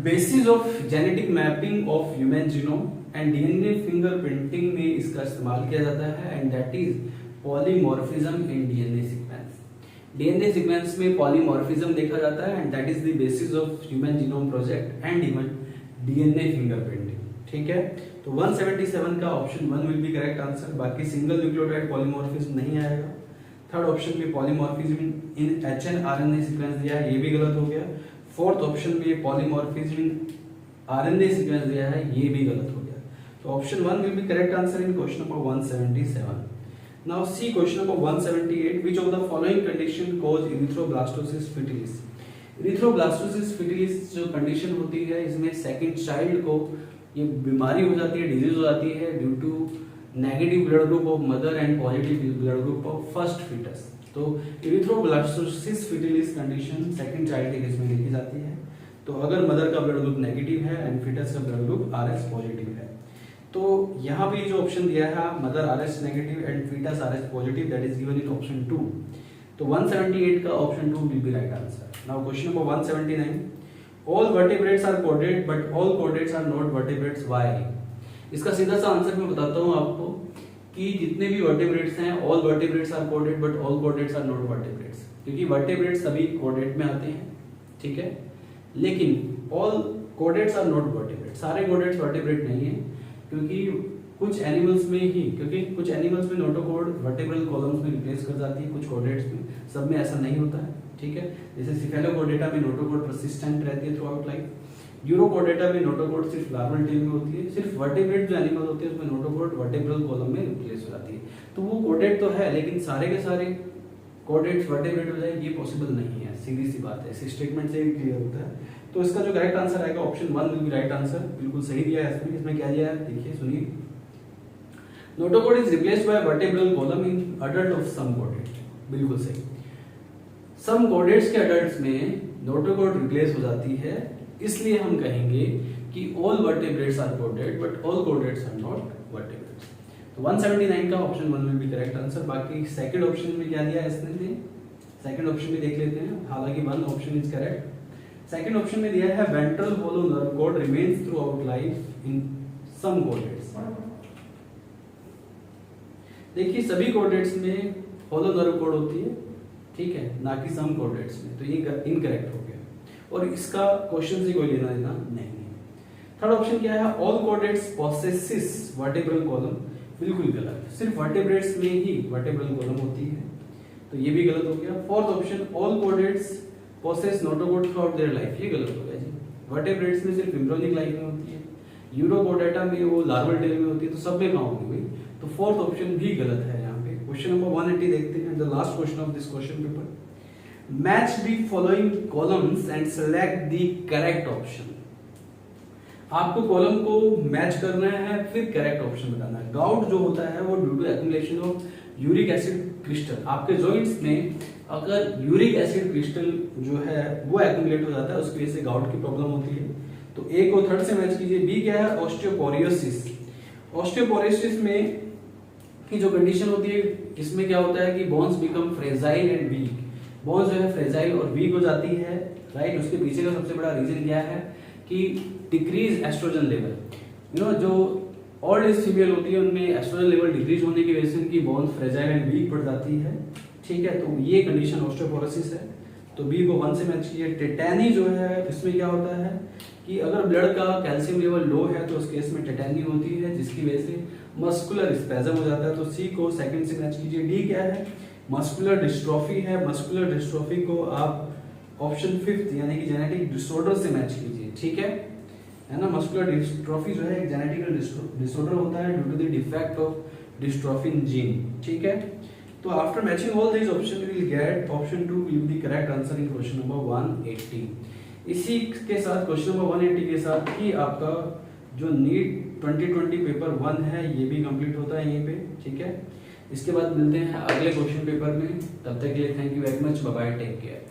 basis of genetic mapping of human genome and DNA fingerprinting में इसका इस्तेमाल किया जाता है, and that is polymorphism in DNA sequence. DNA sequence में पॉलीमॉर्फिज्म देखा जाता है, and that is the basis of human genome project and even DNA fingerprinting, ठीक है। तो 177 का option 1 will be correct answer. बाकी सिंगल न्यूक्लियोटाइड पॉलीमॉर्फिज्म नहीं आएगा। थर्ड ऑप्शन में पॉलीमॉर्फिज्म इन HNRNA सीक्वेंस दिया है, ये भी गलत हो गया। फोर्थ ऑप्शन में पॉलीमॉर्फिज्म इन RNA सीक्वेंस दिया है, ये भी गलत हो गया। तो option 1 will be correct answer in question number 177। Now C question number 178, which of the following condition cause erythroblastosis fetalis. Erythroblastosis fetalis जो कंडीशन होती है, इसमें सेकंड चाइल्ड को ये बीमारी हो जाती है, डिजीज हो जाती है due to negative blood group of mother and positive blood group of first foetus. तो erythroblastosis fetalis condition second child के केस में देखी जाती है। तो अगर मदर का ब्लड ग्रुप नेगेटिव है एंड फीटस का ब्लड ग्रुप RS पॉजिटिव है, तो यहाँ पे जो ऑप्शन दिया है mother RS negative and foetus RS positive, that is given in option 2। तो 178 का option 2 will be right answer. Now question number 179, all vertebrates are कोडेड but all chordates are not vertebrates, why. इसका सीधा सा आंसर मैं बताता हूँ आपको कि जितने भी वर्टेब्रेट्स हैं, ऑल वर्टेब्रेट्स आर कोडेड but all chordates are not vertebrates, क्योंकि वर्टेब्रेट्स सभी कोडेट में आते हैं, ठीक है। लेकिन all chordates are not vertebrate, सारे कोडेट्स वर्टिब्रेट नहीं है, क्योंकि कुछ एनिमल्स में नोटोकॉर्ड वर्टिब्रल कॉलम्स में रिप्लेस कर जाती है, कुछ कोडेट्स में, सब में ऐसा नहीं होता है, ठीक है। जैसे सिफेलोकोडेटा में नोटोकॉर्ड परसिस्टेंट रहती है थ्रू आउट लाइफ, यूरोकोडेटा में नोटोकॉर्ड सिर्फ लार्वल टेल में होती है, सिर्फ वर्टिब्रेट जो एनिमल होते हैं उसमें नोटोकॉर्ड वर्टिब्रल कॉलम में रिप्लेस हो जाती है। तो वो कोडेट तो है, लेकिन सारे के सारे कोडेट्स वर्टिब्रेट हो जाए ये पॉसिबल नहीं है, सीधी सी बात है, इस स्टेटमेंट से क्लियर होता है। तो इसका जो करेक्ट आंसर आएगा option 1 will be right answer, बिल्कुल सही दिया है इसमें। इसमें क्या दिया है देखिए सुनिए, notochord is replaced by vertebral column in adult of some कोडेट, बिल्कुल सही। सम कोडेट्स के अडल्ट्स में नोटोकॉर्ड रिप्लेस हो जाती है, इसलिए हम कहेंगे कि ऑल वर्टिब्रेट्स आर कोडेड but all chordates are not vertebrates. तो 179 का option 1 will be correct answer. बाकी सेकंड ऑप्शन में क्या दिया है इसने, सेकंड ऑप्शन भी देख लेते हैं, हालांकि 1 option is correct. Second option में दिया है ventral hollow nerve cord remains throughout life in some chordates. देखिए सभी कोडेट्स में होलो नर्व कॉर्ड होती है, ठीक है, ना कि सम कोडेट्स में, तो ये इनकरेक्ट हो गया और इसका क्वेश्चन से कोई लेना देना नहीं है। थर्ड ऑप्शन क्या है, ऑल कोडेट्स पोसेसिस वर्टिब्रल कॉलम, बिल्कुल गलत, सिर्फ वर्टिब्रेट्स में ही वर्टिब्रल कॉलम होती है, तो ये भी गलत हो गया। Fourth option, all chordates possess notochord throughout their life, ये गलत हो गया जी, वर्टिब्रेट्स में सिर्फ एम्ब्रियोनिक लाइफ में होती है, यूरोकोडेटा में वो लार्वल टेल में होती है, तो सब में कहाँ होगी, तो फोर्थ ऑप्शन भी गलत है यहाँ पे। क्वेश्चन नंबर 180 देखते हैं, the last question of this question paper. Match the following columns and select the correct option. आपको कॉलम को मैच करना है, फिर करेक्ट ऑप्शन बताना है। गाउट जो होता है वो due to accumulation of uric acid crystal, आपके जॉइंट्स में अगर यूरिक एसिड क्रिस्टल जो है वो एक्युमुलेट हो जाता है, उसकी वजह से गाउट की प्रॉब्लम होती है। तो ए को थर्ड से मैच कीजिए। बी क्या है, ऑस्टियोपोरोसिस। ऑस्टियोपोरोसिस में की जो कंडीशन होती है, इसमें क्या होता है कि bones become fragile and weak, bones जो है फ्रेजाइल और वीक हो जाती है, राइट। उसके पीछे का सबसे बड़ा रीजन क्या है कि डिक्रीज एस्ट्रोजन लेवल, जो ओल्ड एज फीमेल होती है उनमें एस्ट्रोजन लेवल डिक्रीज होने की वजह से उनकी बोन्स फ्रेजाइल एंड वीक पड़ जाती है, ठीक है। तो ये कंडीशन ऑस्टियोपोरोसिस है, तो बी को 1 से मैच किया। टेटानी जो है इसमें क्या होता है कि अगर ब्लड का कैल्शियम लेवल लो है तो उस केस में टेटानी होती है, जिसकी वजह से मस्कुलर स्पैज़म हो जाता है, तो सी को सेकंड से मैच कीजिए। डी क्या है, मस्कुलर डिस्ट्रॉफी है, मस्कुलर डिस्ट्रॉफी को आप ऑप्शन 5 यानी कि जेनेटिक डिसऑर्डर से मैच कीजिए, ठीक है ना। मस्कुलर डिस्ट्रॉफी जो है एक जेनेटिकल डिसऑर्डर होता है due to the defect of dystrophin gene, ठीक है। तो after matching all this option we will get option 2 will be the correct answer in question number 180। इसी के साथ क्वेश्चन नंबर 180 के साथ ही आपका जो नीट 2020 पेपर 1 है ये भी कंप्लीट होता है यहीं पे, ठीक है। इसके बाद मिलते हैं अगले क्वेश्चन पेपर में, तब तक के लिए thank you very much, bye bye, take care.